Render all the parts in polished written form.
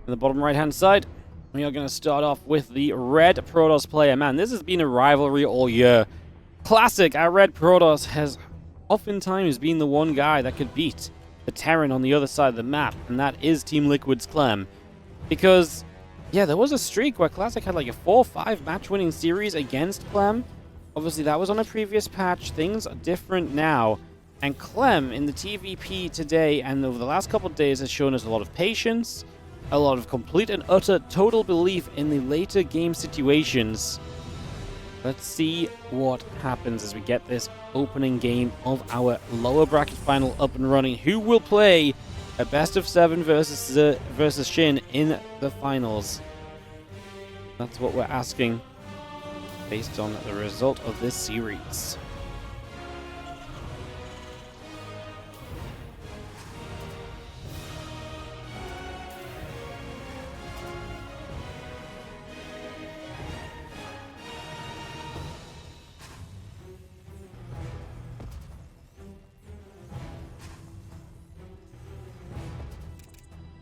In the bottom right-hand side, we are going to start off with the red Protoss player. Man, this has been a rivalry all year. Classic, our red Protoss has oftentimes been the one guy that could beat the Terran on the other side of the map, and that is Team Liquid's Clem. Because, yeah, there was a streak where Classic had like a 4-5 match-winning series against Clem. Obviously, that was on a previous patch. Things are different now. And Clem, in the TvP today and over the last couple of days, has shown us a lot of patience, a lot of complete and utter total belief in the later game situations. Let's see what happens as we get this opening game of our lower bracket final up and running. Who will play a best of 7 versus Shin in the finals? That's what we're asking based on the result of this series.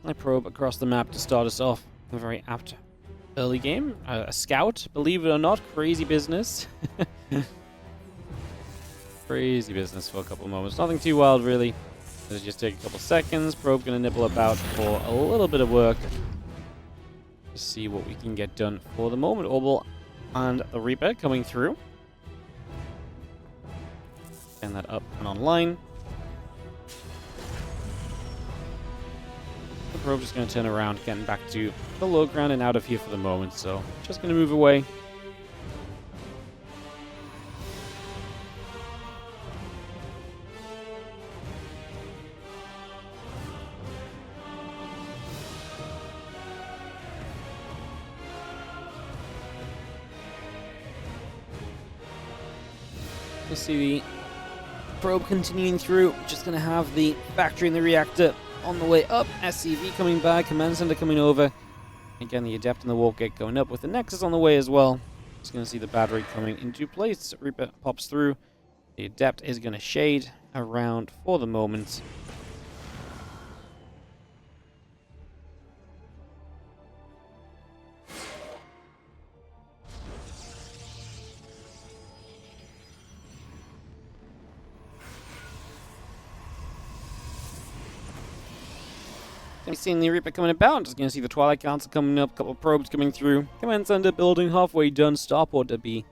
I probe across the map to start us off. A very apt early game. A scout, believe it or not, crazy business. Crazy business for a couple of moments. Nothing too wild, really. Let's just take a couple seconds. Probe gonna nibble about for a little bit of work to see what we can get done for the moment. Orbital and the Reaper coming through. Getting that up and online. The probe just going to turn around, getting back to the low ground and out of here for the moment, so just going to move away. We'll see the probe continuing through, just going to have the factory and the reactor on the way up, SCV coming by, Command Center coming over. Again, the Adept and the Warp Gate going up with the Nexus on the way as well. Just going to see the battery coming into place. Reaper pops through. The Adept is going to shade around for the moment. Seeing the Reaper coming about, just going to see the Twilight Council coming up, a couple of probes coming through. Command Center building halfway done, starport to be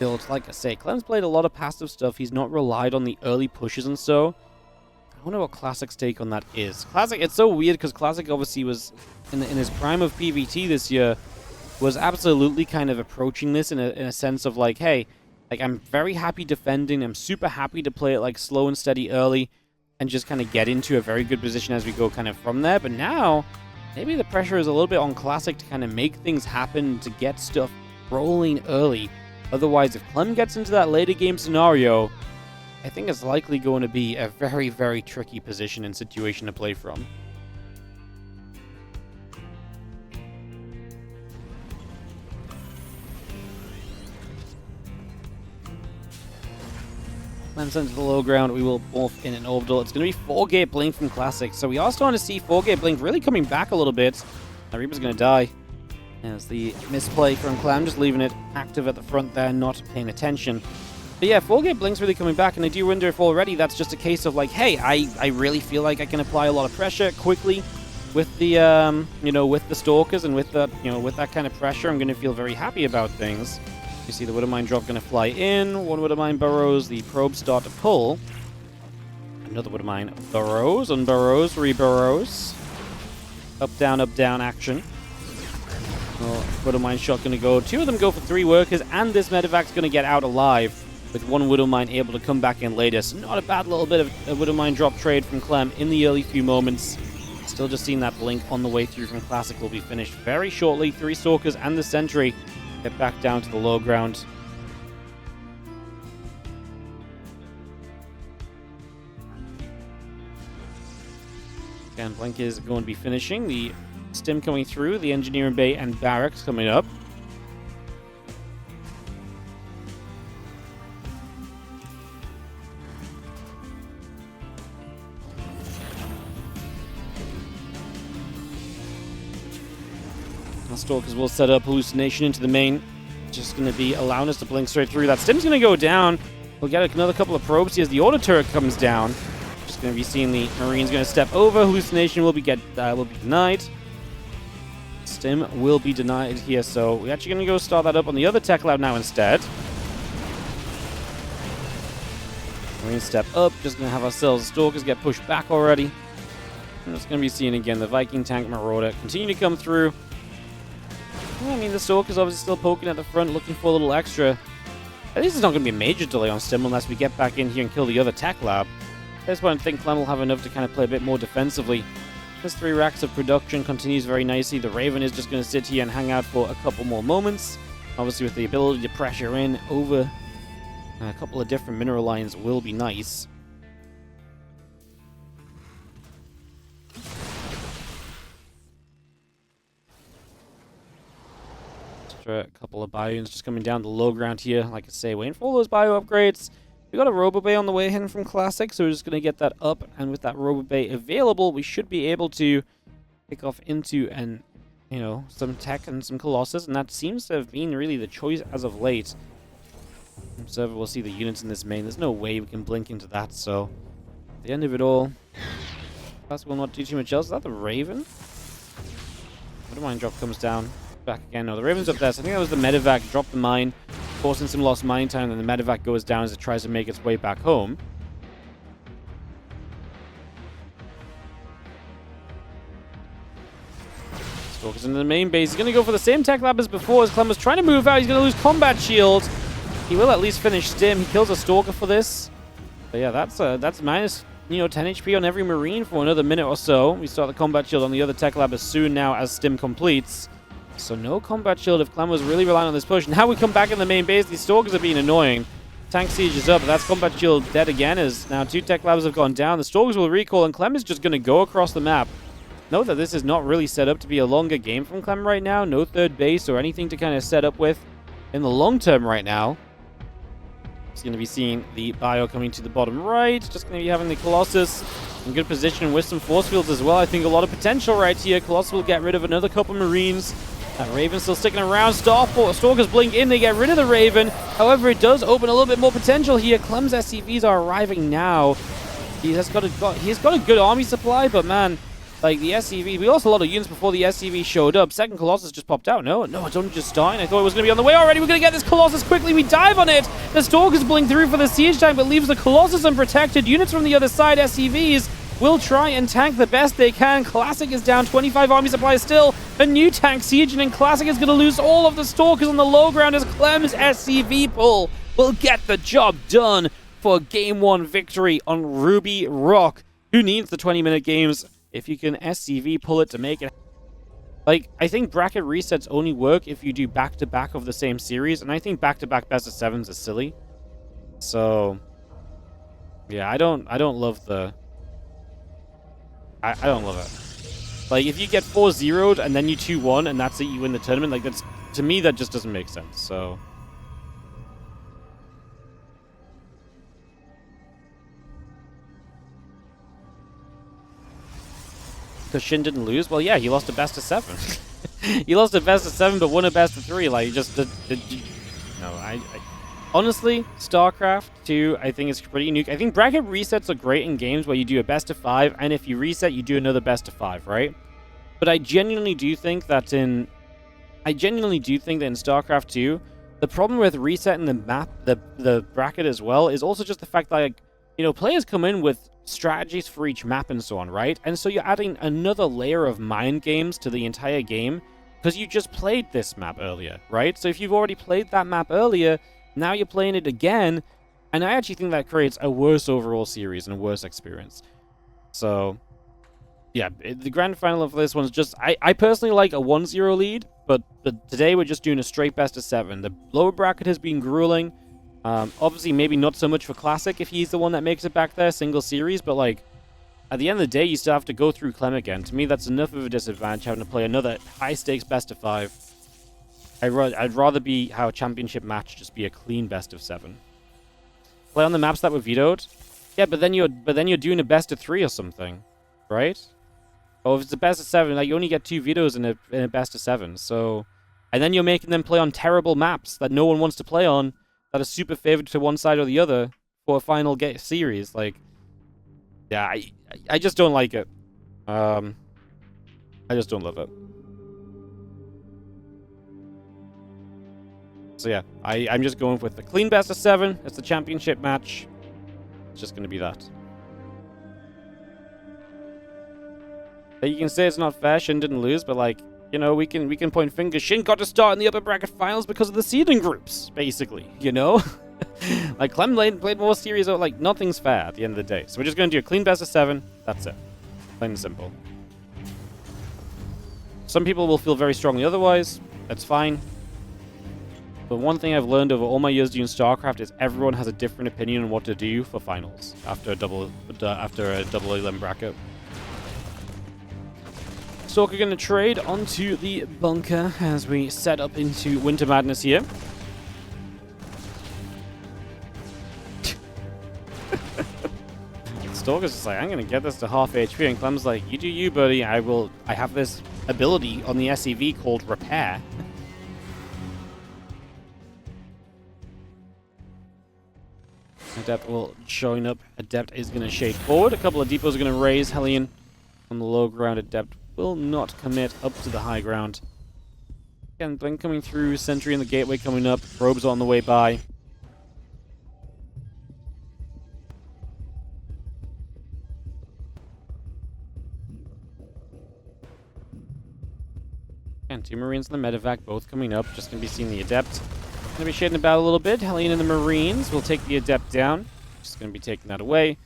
built. Like I say, Clem's played a lot of passive stuff. He's not relied on the early pushes and so. I wonder what Classic's take on that is. Classic, it's so weird because Classic obviously was, in his prime of PvT this year, was absolutely kind of approaching this in a sense of like, hey, like I'm very happy defending, I'm super happy to play it like slow and steady early, and just kind of get into a very good position as we go kind of from there. But now, maybe the pressure is a little bit on Classic to kind of make things happen, to get stuff rolling early. Otherwise, if Clem gets into that later game scenario, I think it's likely going to be a very, very tricky position and situation to play from. Clem sent to the low ground. We will morph in an orbital. It's going to be 4-gate blink from Classic. So we are starting to see 4-gate blink really coming back a little bit. Now Reaper's going to die. There's the misplay from Clem, just leaving it active at the front there, not paying attention. But yeah, 4-gate blink's really coming back, and I do wonder if already that's just a case of like, hey, I really feel like I can apply a lot of pressure quickly with the with the Stalkers and with the with that kind of pressure. I'm going to feel very happy about things. You see the Widowmine drop going to fly in. One Widowmine burrows. The probes start to pull. Another Widowmine burrows, unburrows, reburrows. Up, down action. Well, Widowmine shot going to go. 2 of them go for 3 workers, and this medevac's going to get out alive, with 1 Widowmine able to come back in later. So not a bad little bit of a Widowmine drop trade from Clem in the early few moments. Still just seeing that blink on the way through from Classic will be finished very shortly. 3 Stalkers and the Sentry get back down to the low ground. Again, blink is going to be finishing. The Stim coming through, the Engineering Bay and Barracks coming up. Our Stalkers will set up Hallucination into the main. Just going to be allowing us to blink straight through. That Stim's going to go down. We'll get another couple of probes here as the auto turret comes down. Just going to be seeing the Marines going to step over. Hallucination will be denied. Stim will be denied here, so we're actually going to go start that up on the other tech lab now instead. Marines step up. Just going to have ourselves Stalkers get pushed back already. I'm just going to be seeing again the Viking tank Marauder continue to come through. Well, I mean, the Stalker's obviously still poking at the front, looking for a little extra. At least it's not going to be a major delay on Stim unless we get back in here and kill the other tech lab. At this point, I think Clem will have enough to kind of play a bit more defensively. This 3 racks of production continues very nicely. The Raven is just going to sit here and hang out for a couple more moments. Obviously, with the ability to pressure in over a couple of different mineral lines will be nice. A couple of biomes just coming down the low ground here. Like I say, waiting for all those bio upgrades. We got a Robo Bay on the way in from Classic, so we're just going to get that up. And with that Robo Bay available, we should be able to pick off into some tech and some Colossus. And that seems to have been really the choice as of late. Observer will see the units in this main. There's no way we can blink into that. So at the end of it all, Classic will not do too much else. Is that the Raven? What mine drop comes down? Back again. No, the Raven's up there. So I think that was the medevac. Dropped the mine, forcing some lost mining time, and the medevac goes down as it tries to make its way back home. Stalker's into the main base. He's going to go for the same tech lab as before as Clem was trying to move out. He's going to lose combat shield. He will at least finish Stim. He kills a Stalker for this. But yeah, that's minus 10 HP on every Marine for another minute or so. We start the combat shield on the other tech lab as soon now as Stim completes. So no combat shield if Clem was really relying on this push. Now we come back in the main base. These Stalkers are being annoying. Tank siege is up, but that's combat shield dead again as now 2 tech labs have gone down. The Stalkers will recall, and Clem is just going to go across the map. Note that this is not really set up to be a longer game from Clem right now. No third base or anything to kind of set up with in the long term right now. He's going to be seeing the bio coming to the bottom right. Just going to be having the Colossus in good position with some force fields as well. I think a lot of potential right here. Colossus will get rid of another couple Marines. That Raven still sticking around. Stalkers blink in. They get rid of the Raven. However, it does open a little bit more potential here. Clem's SCVs are arriving now. He's got a good army supply, but man, like the SCV, we lost a lot of units before the SCV showed up. Second Colossus just popped out. No, it's only just starting. I thought it was going to be on the way already. We're going to get this Colossus quickly. We dive on it. The Stalkers blink through for the siege tank, but leaves the Colossus unprotected. Units from the other side, SCVs, will try and tank the best they can. Classic is down 25 army supplies still. A new tank siege, and then Classic is going to lose all of the Stalkers on the low ground as Clem's SCV pull will get the job done for Game 1 victory on Ruby Rock. Who needs the 20-minute games if you can SCV pull it to make it? Like, I think bracket resets only work if you do back-to-back of the same series, and I think back-to-back best-of-7s is silly. So, yeah, I don't love the... I don't love it. Like, if you get 4-0'd and then you 2-1 and that's it, you win the tournament, like, that's, to me, that just doesn't make sense, so... Because Shin didn't lose? Well, yeah, he lost a best-of-7. He lost a best-of-7 but won a best-of-3, like, just... No, honestly, StarCraft 2, I think, is pretty unique. I think bracket resets are great in games where you do a best-of-5, and if you reset, you do another best-of-5, right? But I genuinely do think that in StarCraft 2, the problem with resetting the map, the bracket as well, is also just the fact that, like, players come in with strategies for each map and so on, right? And so you're adding another layer of mind games to the entire game because you just played this map earlier, right? So if you've already played that map earlier, now you're playing it again, and I actually think that creates a worse overall series and a worse experience. So, yeah, the grand final of this one's just... I personally like a 1-0 lead, but today we're just doing a straight best-of-7. The lower bracket has been grueling. Obviously, maybe not so much for Classic if he's the one that makes it back there, single series, but, like, at the end of the day, you still have to go through Clem again. To me, that's enough of a disadvantage, having to play another high-stakes best-of-5. I'd rather be how a championship match just be a clean best-of-7. Play on the maps that were vetoed? Yeah, but then you're doing a best-of-3 or something, right? Or if it's a best of 7, like, you only get 2 vetoes in a best of 7, so... And then you're making them play on terrible maps that no one wants to play on, that are super favored to one side or the other for a final series. Like, yeah, I just don't like it. I just don't love it. So yeah, I'm just going with the clean best of 7. It's the championship match. It's just going to be that. You can say it's not fair, Shin didn't lose, but like, you know, we can point fingers. Shin got to start in the upper bracket finals because of the seeding groups, basically, you know? Like, Clem played more series, like, nothing's fair at the end of the day. So we're just going to do a clean best of 7. That's it. Plain and simple. Some people will feel very strongly otherwise. That's fine. But one thing I've learned over all my years doing StarCraft is everyone has a different opinion on what to do for finals after a double 11 bracket. Stalker going to trade onto the bunker as we set up into Winter Madness here. Stalker's just like, I'm going to get this to half HP, and Clem's like, you do you, buddy. I have this ability on the SEV called Repair. Adept will join up. Adept is going to shade forward. A couple of depots are going to raise. Hellion on the low ground. Adept will not commit up to the high ground. Again, Blink coming through. Sentry in the gateway coming up. Probes on the way by. And 2 Marines and the Medevac both coming up. Just going to be seeing the Adept. Going to be shading about a little bit. Hellion and the Marines will take the Adept down. Just going to be taking that away.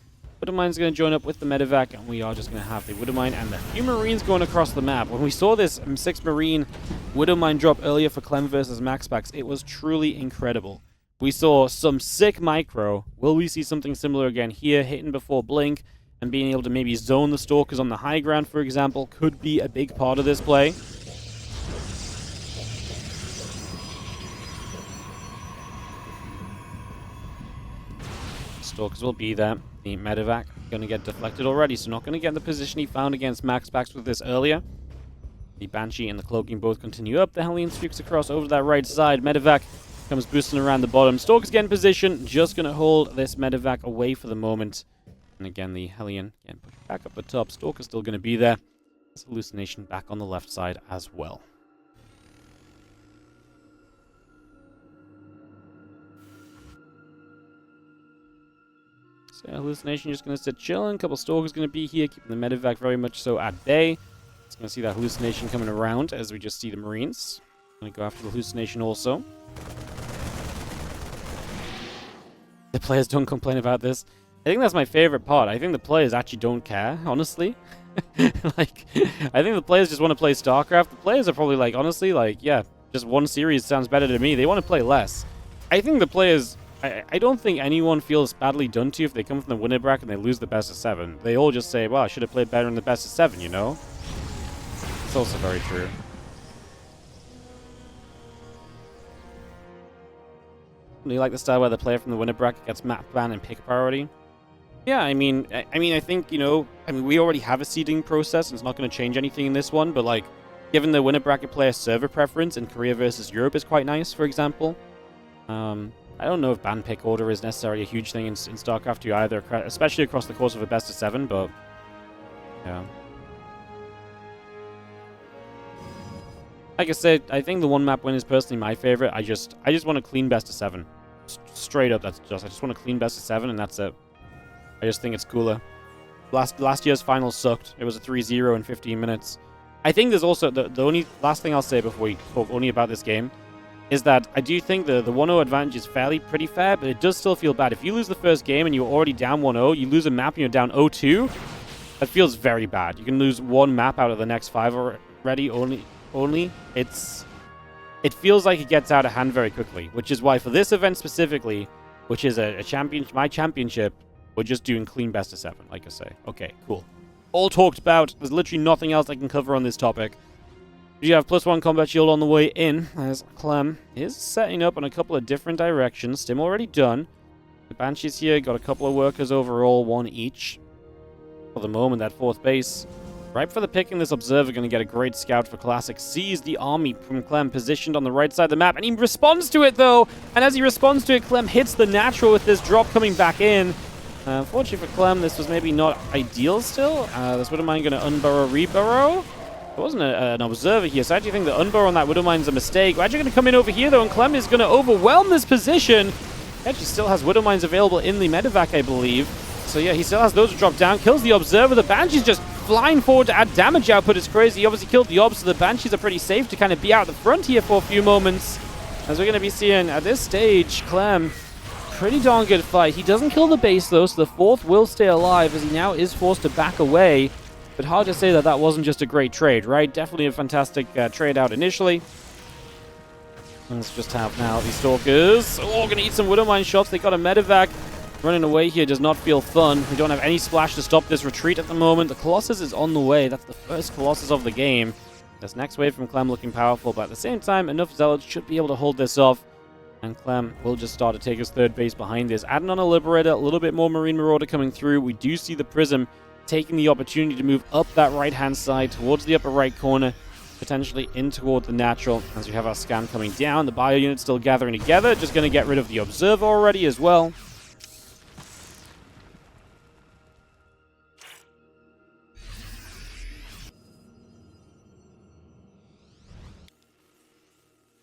Widowmine's going to join up with the Medevac, and we are just going to have the Widowmine and the few Marines going across the map. When we saw this 6 Marine Widowmine drop earlier for Clem versus MaxPax, it was truly incredible. We saw some sick micro. Will we see something similar again here, hitting before Blink, and being able to maybe zone the Stalkers on the high ground, for example, could be a big part of this play. Stalkers will be there. The Medevac going to get deflected already, so not going to get in the position he found against MaxPax with this earlier. The Banshee and the Cloaking both continue up. The Hellion streaks across over to that right side. Medevac comes boosting around the bottom. Stalkers get in position, just going to hold this Medevac away for the moment. And again, the Hellion again pushed back up the top. Stalker's still going to be there. There's Hallucination back on the left side as well. So Hallucination just going to sit chilling. A couple Stalkers going to be here, keeping the Medevac very much so at bay. Just going to see that Hallucination coming around as we just see the Marines. Going to go after the Hallucination also. The players don't complain about this. I think that's my favorite part. I think the players actually don't care, honestly. Like, I think the players just want to play StarCraft. The players are probably like, honestly, like, yeah, just one series sounds better to me. They want to play less. I think the players... I don't think anyone feels badly done to if they come from the winner bracket and they lose the best of 7. They all just say, well, I should have played better in the best of 7, you know? It's also very true. Do you like the style where the player from the winner bracket gets map ban and pick priority? Yeah, I mean, I think, you know, we already have a seeding process, and it's not going to change anything in this one, but, like, given the winner bracket player server preference in Korea versus Europe is quite nice, for example. I don't know if ban pick order is necessarily a huge thing in StarCraft 2 either, especially across the course of a best of 7, but yeah. Like I said, I think the one map win is personally my favorite. I just want a clean best of 7. Straight up, I just want a clean best of 7, and that's it. I just think it's cooler. Last year's final sucked. It was a 3-0 in 15 minutes. I think there's also the only last thing I'll say before we talk only about this game is that I do think the 1-0 advantage is pretty fair, but it does still feel bad. If you lose the first game and you're already down 1-0, you lose a map and you're down 0-2, that feels very bad. You can lose one map out of the next 5 already only. It feels like it gets out of hand very quickly, which is why for this event specifically, which is my championship, we're just doing clean best of 7, like I say. Okay, cool. All talked about. There's literally nothing else I can cover on this topic. You have +1 combat shield on the way in, as Clem is setting up in a couple of different directions. Stim already done. The Banshees here got a couple of workers overall, 1 each. For the moment, that 4th base Right for the picking, this Observer going to get a great scout for Classic. Sees the army from Clem positioned on the right side of the map, and he responds to it, though. And as he responds to it, Clem hits the natural with this drop coming back in. Unfortunately for Clem, this was maybe not ideal still. This Widowmine going to unburrow, reburrow. There wasn't an Observer here, so I actually think the unburrow on that Widowmine's a mistake. We're actually going to come in over here, though, and Clem is going to overwhelm this position. He actually still has Widowmines available in the medevac, I believe. So yeah, he still has those to drop down. Kills the Observer. The Banshee's just flying forward to add damage output. It's crazy. He obviously killed the Obs, so the Banshees are pretty safe to kind of be out the front here for a few moments. As we're going to be seeing at this stage, Clem, pretty darn good fight. He doesn't kill the base, though, so the fourth will stay alive as he now is forced to back away. But hard to say that that wasn't just a great trade, right? Definitely a fantastic trade out initially. Let's just have now these Stalkers. Oh, going to eat some Widowmine shots. They got a medevac. Running away here does not feel fun. We don't have any splash to stop this retreat at the moment. The Colossus is on the way. That's the first Colossus of the game. This next wave from Clem looking powerful, but at the same time, enough Zealots should be able to hold this off. And Clem will just start to take his third base behind this. Adding on a Liberator, a little bit more Marine Marauder coming through. We do see the Prism taking the opportunity to move up that right-hand side towards the upper right corner, potentially in toward the natural. As we have our scan coming down, the bio unit still gathering together. Just going to get rid of the Observer already as well.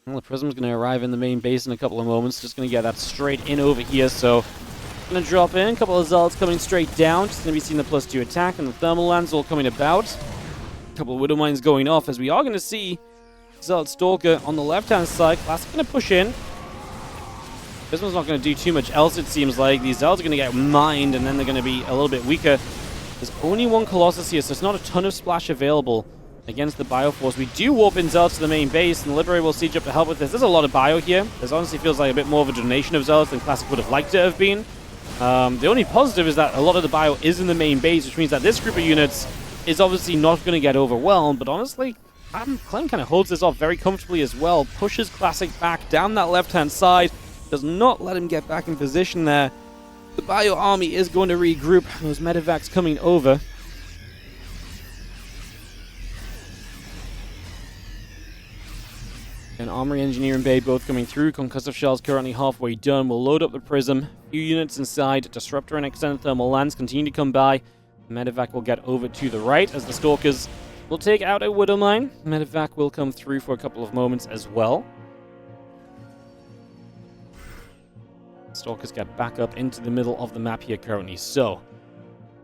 Well, the Prism's going to arrive in the main base in a couple of moments. Just going to get that straight in over here. So, going to drop in. A couple of Zealots coming straight down. Just going to be seeing the +2 attack and the Thermal Lands all coming about. A couple of Widowmines going off as we are going to see Zealot Stalker on the left-hand side. Classic going to push in. Prism's not going to do too much else, it seems like. These Zealots are going to get mined, and then they're going to be a little bit weaker. There's only one Colossus here, so it's not a ton of splash available against the Bioforce. We do warp in Zealots to the main base, and the Liberator will siege up to help with this. There's a lot of bio here. This honestly feels like a bit more of a donation of Zealots than Classic would have liked it to have been. The only positive is that a lot of the bio is in the main base, which means that this group of units is obviously not going to get overwhelmed, but honestly, Clem kind of holds this off very comfortably as well. Pushes Classic back down that left-hand side, does not let him get back in position there. The bio army is going to regroup. Those medevacs coming over. And Armory Engineering Bay both coming through. Concussive Shell's currently halfway done. We'll load up the Prism. A few units inside. Disruptor and Extended Thermal Lands continue to come by. Medevac will get over to the right as the Stalkers will take out a Widowmine. Medevac will come through for a couple of moments as well. Stalkers get back up into the middle of the map here currently. So,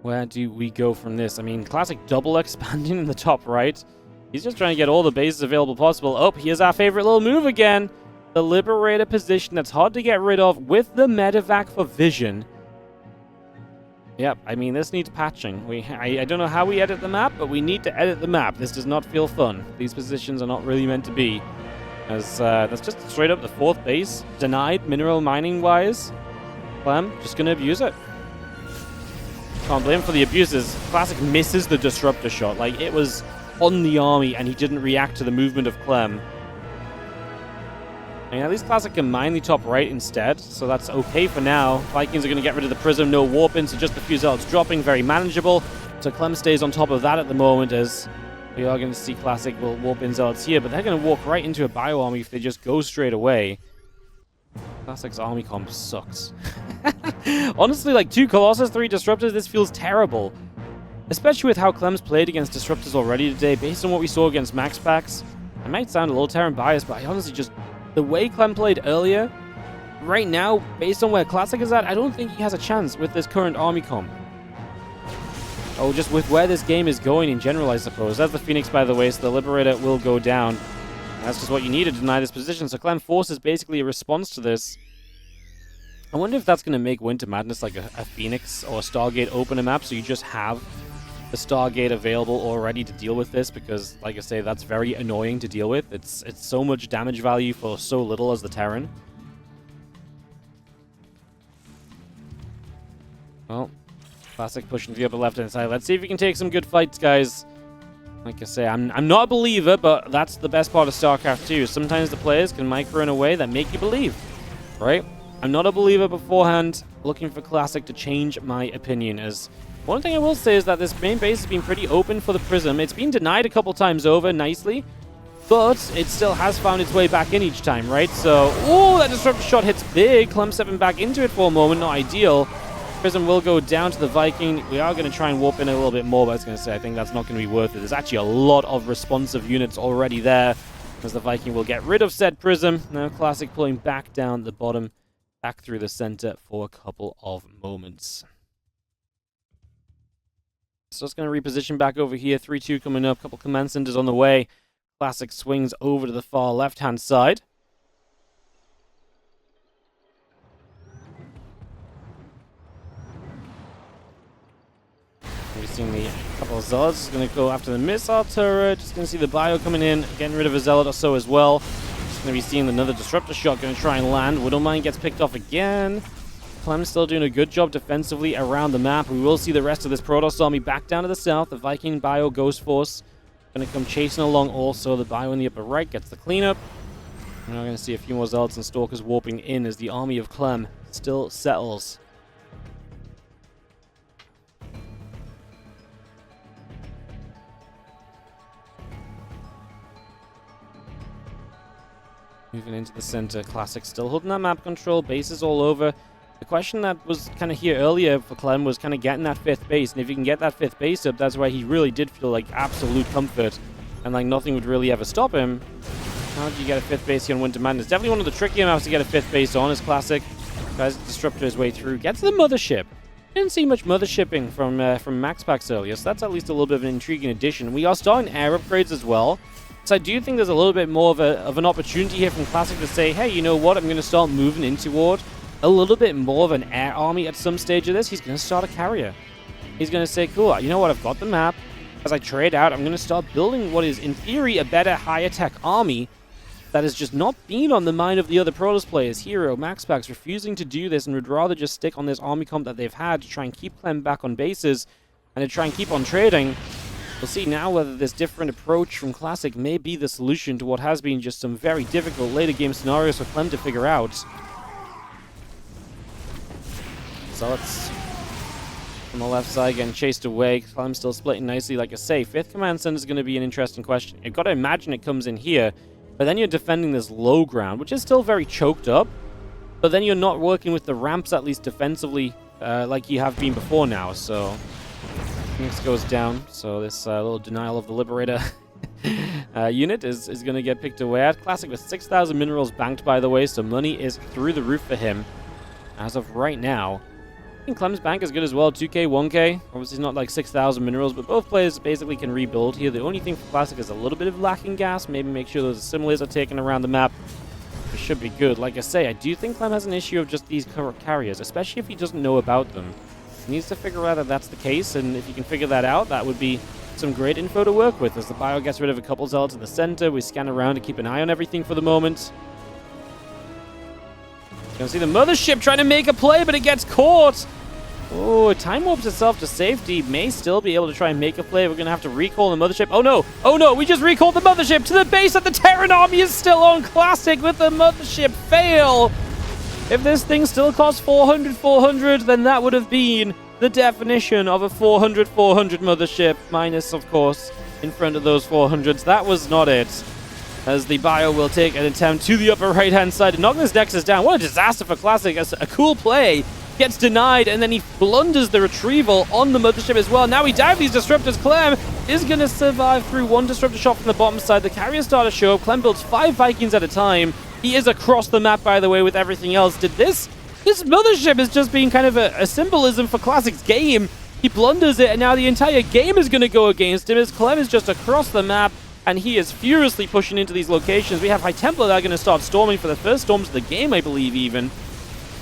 where do we go from this? I mean, Classic double expanding in the top right. He's just trying to get all the bases available possible. Oh, here's our favorite little move again. The Liberator position that's hard to get rid of with the medevac for vision. Yep, I mean, this needs patching. I don't know how we edit the map, but we need to edit the map. This does not feel fun. These positions are not really meant to be. As that's just straight up the fourth base. Denied mineral mining-wise. Clem, just going to abuse it. Can't blame him for the abuses. Classic misses the Disruptor shot. Like, it was on the army, and he didn't react to the movement of Clem. I mean, at least Classic can mine the top right instead, so that's okay for now. Vikings are going to get rid of the Prism, no warp in, so just a few Zealots dropping, very manageable. So Clem stays on top of that at the moment, as we are going to see Classic will warp in Zealots here, but they're going to walk right into a bio army if they just go straight away. Classic's army comp sucks. Honestly, like 2 Colossus, 3 Disruptors, this feels terrible. Especially with how Clem's played against Disruptors already today, based on what we saw against Max Packs. I might sound a little Terran biased, but I honestly just... The way Clem played earlier, right now, based on where Classic is at, I don't think he has a chance with this current army comp. Oh, just with where this game is going in general, I suppose. That's the Phoenix, by the way, so the Liberator will go down. That's just what you need to deny this position, so Clem forces basically a response to this. I wonder if that's going to make Winter Madness like a Phoenix or a Stargate opener map, so you just have the Stargate available already to deal with this, because, like I say, that's very annoying to deal with. It's so much damage value for so little as the Terran. Well, Classic pushing to the upper left-hand side. Let's see if we can take some good fights, guys. Like I say, I'm not a believer, but that's the best part of StarCraft 2. Sometimes the players can micro in a way that make you believe, right? I'm not a believer beforehand, looking for Classic to change my opinion, as One thing I will say is that this main base has been pretty open for the Prism. It's been denied a couple times over nicely, but it still has found its way back in each time, right? So, oh, that disruptor shot hits big. Clem stepping back into it for a moment, not ideal. Prism will go down to the Viking. We are going to try and warp in a little bit more, but I was going to say, I think that's not going to be worth it. There's actually a lot of responsive units already there, as the Viking will get rid of said Prism. Now Classic pulling back down the bottom, back through the center for a couple of moments. So it's going to reposition back over here. 3-2 coming up, couple command centers on the way. Classic swings over to the far left-hand side. We've seen the couple of Zealots. Going to go after the missile turret. Just going to see the Bio coming in, getting rid of a Zealot or so as well. Just going to be seeing another Disruptor shot going to try and land. Widowmine gets picked off again. Clem's still doing a good job defensively around the map. We will see the rest of this Protoss army back down to the south. The Viking Bio Ghost Force going to come chasing along also. The Bio in the upper right gets the cleanup. And we're going to see a few more Zealots and Stalkers warping in as the army of Clem still settles. Moving into the center, Classic still holding that map control, bases all over. The question that was kind of here earlier for Clem was kind of getting that 5th base, and if you can get that 5th base up, that's where he really did feel like absolute comfort, and like nothing would really ever stop him. How do you get a 5th base here on Winter Madness? Definitely one of the trickier maps to get a 5th base on is Classic. Tries to disrupt his way through, gets the Mothership. Didn't see much Mothershipping from Max Packs earlier, so that's at least a little bit of an intriguing addition. We are starting air upgrades as well. So I do think there's a little bit more of an opportunity here from Classic to say, hey, you know what, I'm going to start moving in toward a little bit more of an air army at some stage of this. He's going to start a carrier. He's going to say, cool, you know what, I've got the map. As I trade out, I'm going to start building what is, in theory, a better, higher tech army that has just not been on the mind of the other Protoss players. Hero, Max Packs refusing to do this and would rather just stick on this army comp that they've had to try and keep Clem back on bases and to try and keep on trading. We'll see now whether this different approach from Classic may be the solution to what has been just some very difficult later game scenarios for Clem to figure out. Zealots on the left side getting chased away. Clem still splitting nicely, like I say. 5th command center is going to be an interesting question. You've got to imagine it comes in here, but then you're defending this low ground, which is still very choked up, but then you're not working with the ramps, at least defensively, like you have been before now, so Phoenix goes down, so this little denial of the Liberator unit is going to get picked away at. Classic with 6,000 minerals banked, by the way, so money is through the roof for him as of right now. I think Clem's bank is good as well, 2k, 1k. Obviously not like 6,000 minerals, but both players basically can rebuild here. The only thing for Classic is a little bit of lacking gas. Maybe make sure those assimilators are taken around the map. It should be good. Like I say, I do think Clem has an issue of just these carriers, especially if he doesn't know about them. He needs to figure out that that's the case, and if you can figure that out, that would be some great info to work with. As the Bio gets rid of a couple Zealots in the center, we scan around to keep an eye on everything for the moment. You can see the Mothership trying to make a play, but it gets caught. Oh, it time warps itself to safety. May still be able to try and make a play. We're going to have to recall the Mothership. Oh no! Oh no! We just recalled the Mothership to the base that the Terran army is still on. Classic with the Mothership fail. If this thing still costs 400, then that would have been the definition of a 400 Mothership. Minus, of course, in front of those 400s. That was not it. As the Bio will take an attempt to the upper right-hand side to knock this Nexus down. What a disaster for Classic. As a cool play gets denied, and then he blunders the retrieval on the Mothership as well. Now he dives these disruptors. Clem is going to survive through one disruptor shot from the bottom side. The carriers start to show up. Clem builds 5 Vikings at a time. He is across the map, by the way, with everything else. Did this Mothership is just being kind of a symbolism for Classic's game. He blunders it, and now the entire game is going to go against him as Clem is just across the map, and he is furiously pushing into these locations. We have High Templar that are going to start storming for the first storms of the game, I believe, even.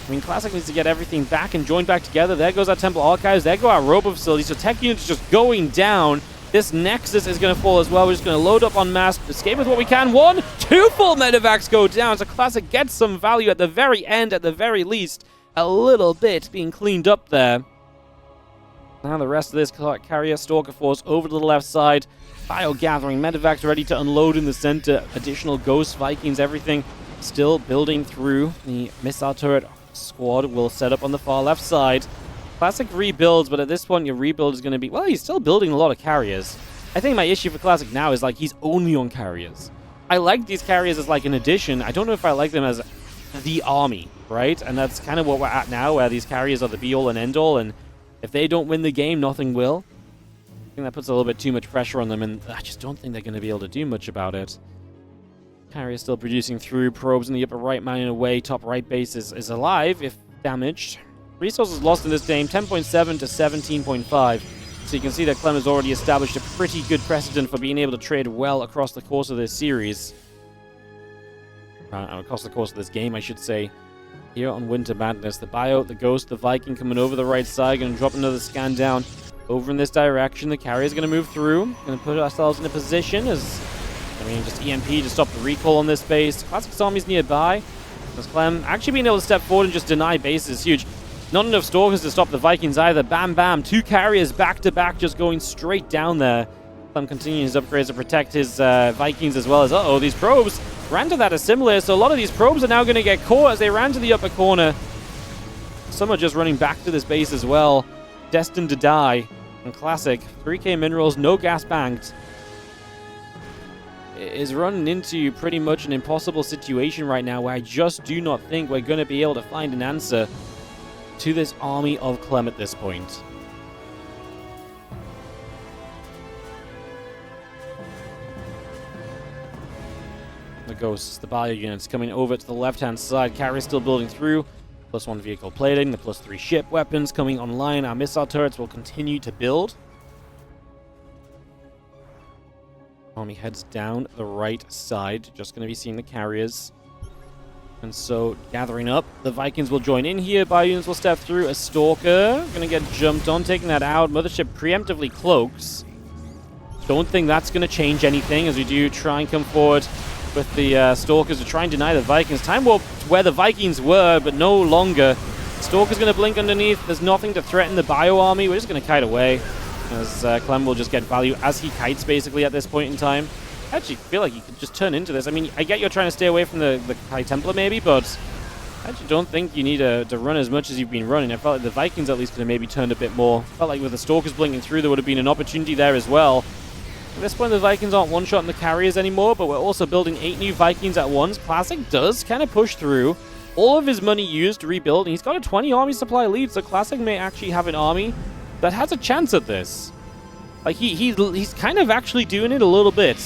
I mean, Classic needs to get everything back and joined back together. There goes our Temple Archives. There go our Robo facilities. So tech units just going down. This Nexus is going to fall as well. We're just going to load up on mass, escape with what we can. 1, 2 full medevacs go down. So Classic gets some value at the very end, at the very least. A little bit being cleaned up there. Now the rest of this carrier Stalker Force over to the left side. Bio gathering, medevacs ready to unload in the center. Additional Ghost Vikings, everything still building through. The missile turret squad will set up on the far left side. Classic rebuilds, but at this point your rebuild is going to be... Well, he's still building a lot of carriers. I think my issue for Classic now is, like, he's only on carriers. I like these carriers as, like, an addition. I don't know if I like them as the army, right? And that's kind of what we're at now, where these carriers are the be-all and end-all, and if they don't win the game, nothing will. I think that puts a little bit too much pressure on them, and I just don't think they're going to be able to do much about it. Carrier still producing through. Probes in the upper right, man in away. Top right base is alive, if damaged. Resources lost in this game, 10.7 to 17.5. So you can see that Clem has already established a pretty good precedent for being able to trade well across the course of this series. Across the course of this game, I should say. Here on Winter Madness, the Bio, the Ghost, the Viking coming over the right side. Going to drop another scan down over in this direction. The carrier is going to move through. Going to put ourselves in a position as... just EMP to stop the recall on this base. Classic Army's nearby. As Clem actually being able to step forward and just deny bases is huge. Not enough Stalkers to stop the Vikings either. Bam, bam. 2 carriers back-to-back just going straight down there. Clem continuing his upgrades to protect his Vikings as well as... Uh-oh, these probes ran to that assimilator, so a lot of these probes are now going to get caught as they ran to the upper corner. Some are just running back to this base as well. Destined to die. And Classic, 3k minerals, no gas banked. Is running into pretty much an impossible situation right now where I just do not think we're going to be able to find an answer to this army of Clem at this point. The Ghosts, the Bio units coming over to the left-hand side. Carrier still building through. +1 vehicle plating, the +3 ship weapons coming online. Our missile turrets will continue to build. Army heads down the right side. Just going to be seeing the carriers. And so, gathering up. The Vikings will join in here. Bio units will step through. A Stalker. Going to get jumped on. Taking that out. Mothership preemptively cloaks. Don't think that's going to change anything as we do try and come forward with the Stalkers to try and deny the Vikings. Time warp where the Vikings were, but no longer. Stalker's going to blink underneath. There's nothing to threaten the Bio army. We're just going to kite away. As Clem will just get value as he kites, basically, at this point in time. I actually feel like he could just turn into this. I mean, I get you're trying to stay away from the High Templar, maybe, but I actually don't think you need to run as much as you've been running. I felt like the Vikings, at least, could have maybe turned a bit more. Felt like with the Stalkers blinking through, there would have been an opportunity there as well. At this point, the Vikings aren't one-shotting the carriers anymore, but we're also building 8 new Vikings at once. Classic does kind of push through. All of his money used to rebuild, and he's got a 20 army supply lead, so Classic may actually have an army that has a chance at this. Like, he's kind of actually doing it a little bit.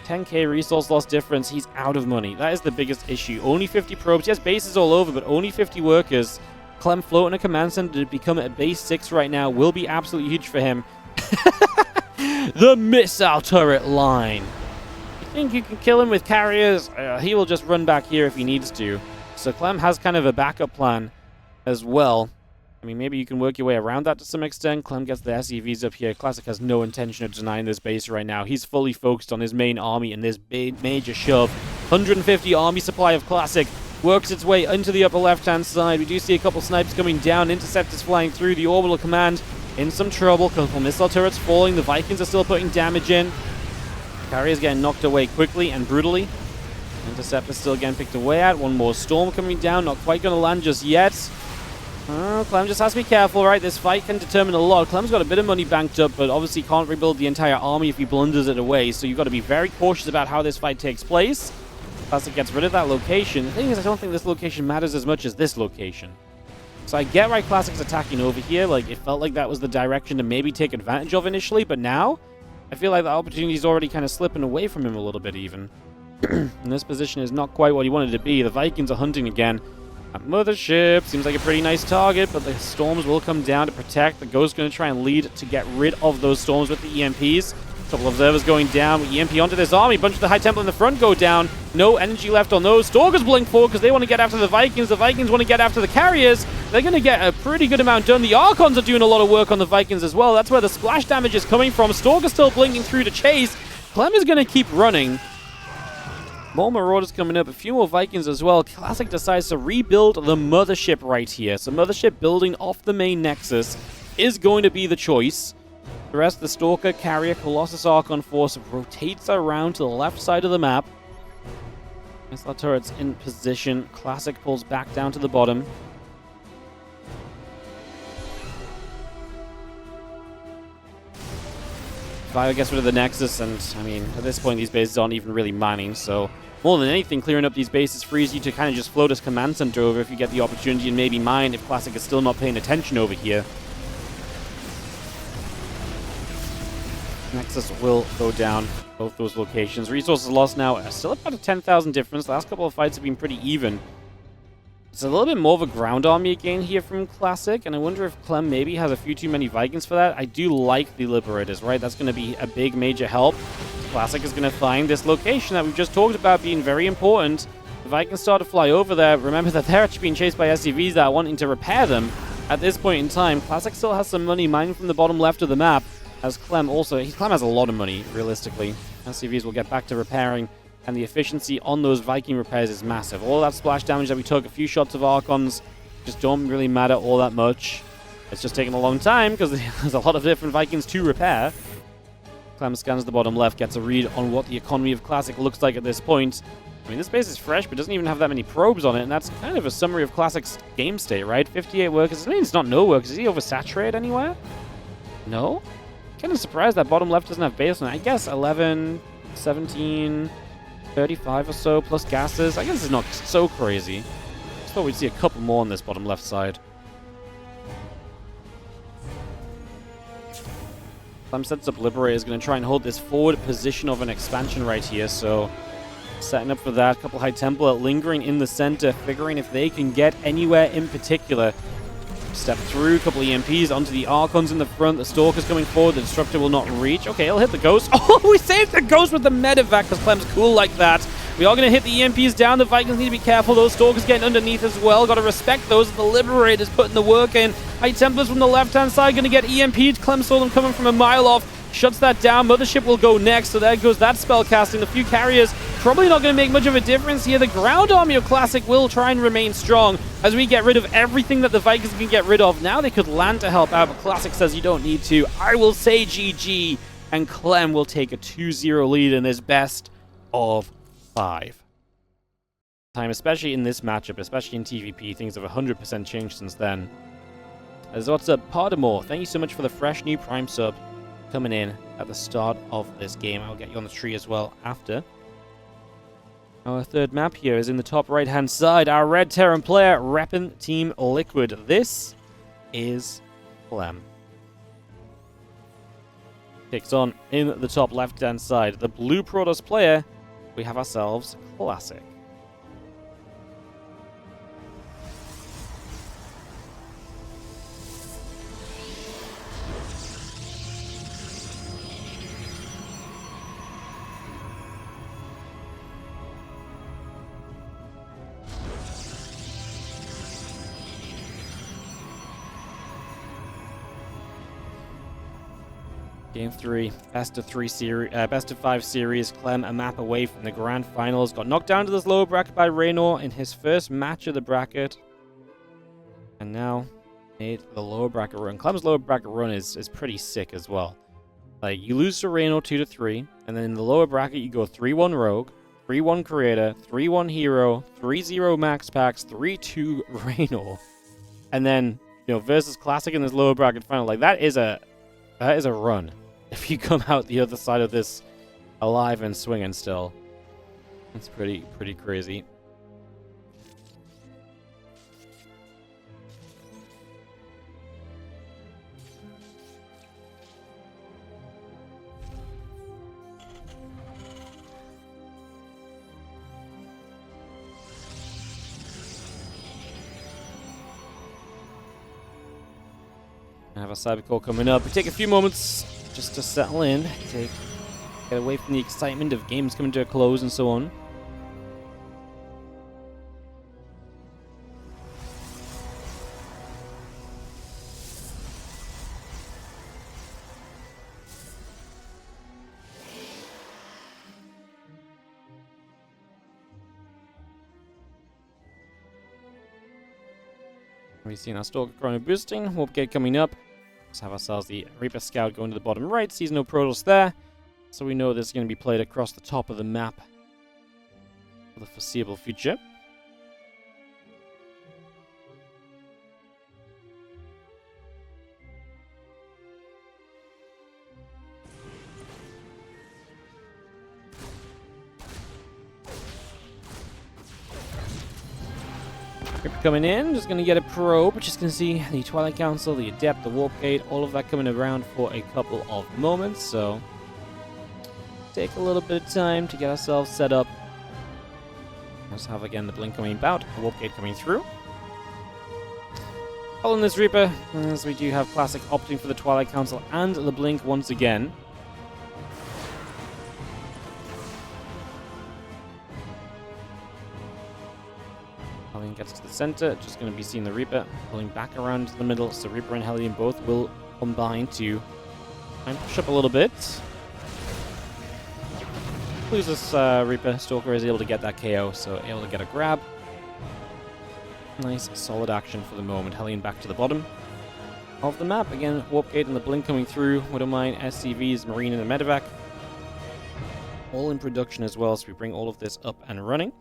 10k resource loss difference. He's out of money. That is the biggest issue. Only 50 probes. Yes, bases all over, but only 50 workers. Clem floating a command center to become at base 6 right now will be absolutely huge for him. The missile turret line. You think you can kill him with carriers? He will just run back here if he needs to. So Clem has kind of a backup plan as well. I mean, maybe you can work your way around that to some extent. Clem gets the SEVs up here. Classic has no intention of denying this base right now. He's fully focused on his main army in this big major shove. 150 army supply of Classic works its way into the upper left-hand side. We do see a couple snipes coming down. Interceptors flying through. The orbital command in some trouble. Couple missile turrets falling. The Vikings are still putting damage in. Carrier's getting knocked away quickly and brutally. Interceptor still getting picked away at. One more storm coming down. Not quite going to land just yet. Oh, Clem just has to be careful, right? This fight can determine a lot. Clem's got a bit of money banked up, but obviously can't rebuild the entire army if he blunders it away. So you've got to be very cautious about how this fight takes place. Classic gets rid of that location. The thing is, I don't think this location matters as much as this location. So I get why Classic's attacking over here. Like, it felt like that was the direction to maybe take advantage of initially, but now I feel like the opportunity is already kind of slipping away from him a little bit even. And this position is not quite what he wanted to be. The Vikings are hunting again. That Mothership seems like a pretty nice target, but the storms will come down to protect. The Ghost's going to try and lead to get rid of those storms with the EMPs. A couple of observers going down. We EMP onto this army. A bunch of the High Templar in the front go down. No energy left on those. Stalkers blink forward because they want to get after the Vikings. The Vikings want to get after the carriers. They're going to get a pretty good amount done. The Archons are doing a lot of work on the Vikings as well. That's where the splash damage is coming from. Stalker's still blinking through to chase. Clem is going to keep running. More Marauders coming up, a few more Vikings as well. Classic decides to rebuild the Mothership right here. So Mothership building off the main Nexus is going to be the choice. The rest, the Stalker, Carrier, Colossus, Archon Force rotates around to the left side of the map. Missile turrets in position. Classic pulls back down to the bottom. Fire gets rid of the Nexus, and, I mean, at this point, these bases aren't even really mining, so more than anything, clearing up these bases frees you to kind of just float this command center over if you get the opportunity and maybe mine if Classic is still not paying attention over here. Nexus will go down both those locations. Resources lost now are still about a 10,000 difference. The last couple of fights have been pretty even. It's a little bit more of a ground army again here from Classic, and I wonder if Clem maybe has a few too many Vikings for that. I do like the Liberators, right? That's going to be a big major help. Classic is going to find this location that we've just talked about being very important. The Vikings start to fly over there. Remember that they're actually being chased by SCVs that are wanting to repair them. At this point in time, Classic still has some money mining from the bottom left of the map, as Clem also... Clem has a lot of money, realistically. SCVs will get back to repairing, and the efficiency on those Viking repairs is massive. All that splash damage that we took, a few shots of Archons, just don't really matter all that much. It's just taking a long time, because there's a lot of different Vikings to repair. Clem scans the bottom left, gets a read on what the economy of Classic looks like at this point. I mean, this base is fresh, but doesn't even have that many probes on it, and that's kind of a summary of Classic's game state, right? 58 workers. I mean, it's not no workers. Is he oversaturated anywhere? No? Kind of surprised that bottom left doesn't have base on it. I guess 11, 17, 35 or so, plus gases. I guess it's not so crazy. Just thought we'd see a couple more on this bottom left side. Clem sets up Liberator is going to try and hold this forward position of an expansion right here, so setting up for that. Couple High Templar lingering in the center, figuring if they can get anywhere in particular. Step through, couple EMPs onto the Archons in the front. The Stalker's coming forward. The Disruptor will not reach. Okay, he'll hit the Ghost. Oh, we saved the Ghost with the medevac because Clem's cool like that. We are going to hit the EMPs down. The Vikings need to be careful. Those Stalkers getting underneath as well. Got to respect those. The Liberators putting the work in. High Templars from the left-hand side going to get EMP'd. Clem saw them coming from a mile off. Shuts that down. Mothership will go next. So there goes that spell casting. The few carriers probably not going to make much of a difference here. The ground army of Classic will try and remain strong as we get rid of everything that the Vikings can get rid of. Now they could land to help out, but Classic says you don't need to. I will say GG, and Clem will take a 2-0 lead in this best of 5. Time, especially in this matchup, especially in TvP, things have 100% changed since then. As what's up, Pardamore, thank you so much for the fresh new Prime sub coming in at the start of this game. I'll get you on the tree as well after. Our third map here is in the top right-hand side. Our Red Terran player repping Team Liquid. This is Clem. Takes on in the top left-hand side. The blue Protoss player, we have ourselves Classic. Game 3, best of 5 series. Clem a map away from the grand finals. Got knocked down to this lower bracket by Raynor in his first match of the bracket. And now made the lower bracket run. Clem's lower bracket run is pretty sick as well. Like, you lose to Raynor 2-3, and then in the lower bracket you go 3-1 Rogue, 3-1 Creator, 3-1 Hero, 3-0 Max Packs, 3-2 Raynor. And then, you know, versus Classic in this lower bracket final. Like, that is a run. If you come out the other side of this alive and swinging still. It's pretty crazy. I have a Cybercore coming up. We take a few moments just to settle in, get away from the excitement of games coming to a close and so on. We've seen our Stalker Chrono boosting. Warp Gate coming up. Let's have ourselves the Reaper Scout going to the bottom right. Sees no Protoss there. So we know this is going to be played across the top of the map for the foreseeable future. Ripper coming in, just going to get a probe. Just going to see the Twilight Council, the Adept, the Warp Gate, all of that coming around for a couple of moments. So, take a little bit of time to get ourselves set up. Let's have again the Blink coming about, the Warp Gate coming through. Following this Reaper, as we do have Classic opting for the Twilight Council and the Blink once again. Hellion gets to the center, just going to be seeing the Reaper pulling back around to the middle, so Reaper and Hellion both will combine to try and push up a little bit. Lose this Reaper, Stalker is able to get that KO, so able to get a grab. Nice, solid action for the moment. Hellion back to the bottom of the map. Again, Warp Gate and the Blink coming through. Widowmine, SCVs, Marine, and the Medevac. All in production as well, so we bring all of this up and running.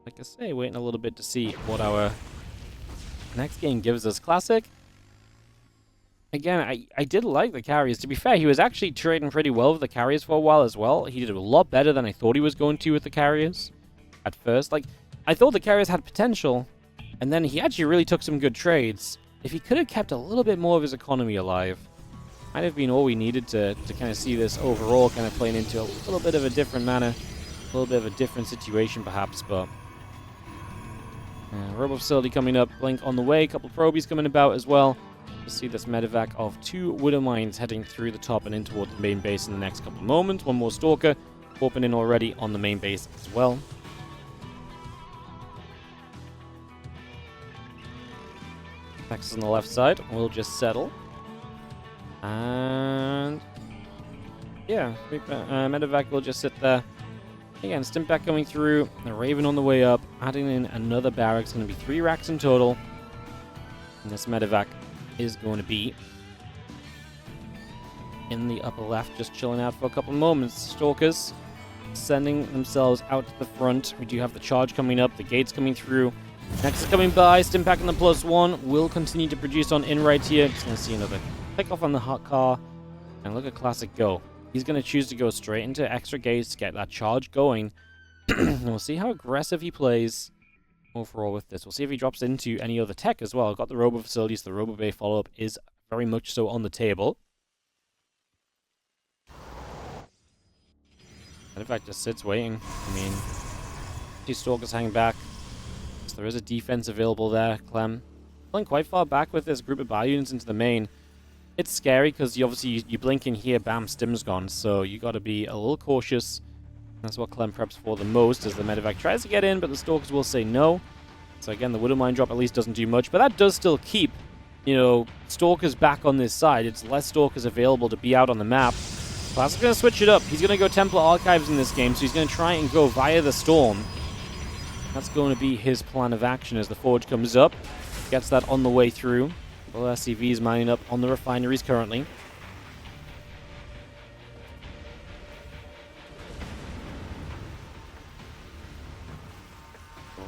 Like I say, waiting a little bit to see what our next game gives us. Classic. Again, I did like the carriers. To be fair, he was actually trading pretty well with the carriers for a while as well. He did a lot better than I thought he was going to with the carriers at first. Like, I thought the carriers had potential, and then he actually really took some good trades. If he could have kept a little bit more of his economy alive, might have been all we needed to kind of see this overall kind of playing into a little bit of a different manner, a little bit of a different situation perhaps, but... Robo Facility coming up, Blink on the way, a couple of probies coming about as well. We'll see this medevac of 2 Widowmines heading through the top and in towards the main base in the next couple of moments. One more Stalker opening already on the main base as well. Nexus on the left side will just settle. And yeah, medevac will just sit there. Again, Stimpack coming through, the Raven on the way up, adding in another barracks. Going to be 3 racks in total. And this medevac is going to be in the upper left, just chilling out for a couple of moments. Stalkers sending themselves out to the front. We do have the charge coming up, the gates coming through. Nexus coming by, Stimpack in the +1 will continue to produce on in right here. Just going to see another pick off on the hot car. And look at Classic go. He's going to choose to go straight into extra gates to get that charge going. And we'll see how aggressive he plays overall with this. We'll see if he drops into any other tech as well. I've got the Robo Facilities. The Robo Bay follow-up is very much so on the table. And in fact, just sits waiting. I mean, 2 Stalkers hang back. So there is a defense available there. Clem pulling quite far back with this group of bio units into the main. It's scary because you blink in here, bam, Stim's gone. So you got to be a little cautious. That's what Clem preps for the most as the medevac tries to get in, but the Stalkers will say no. So again, the Widowmine drop at least doesn't do much, but that does still keep, you know, Stalkers back on this side. It's less Stalkers available to be out on the map. Classic's going to switch it up. He's going to go Templar Archives in this game, so he's going to try and go via the Storm. That's going to be his plan of action as the Forge comes up. Gets that on the way through. Well, SCVs mining up on the refineries currently.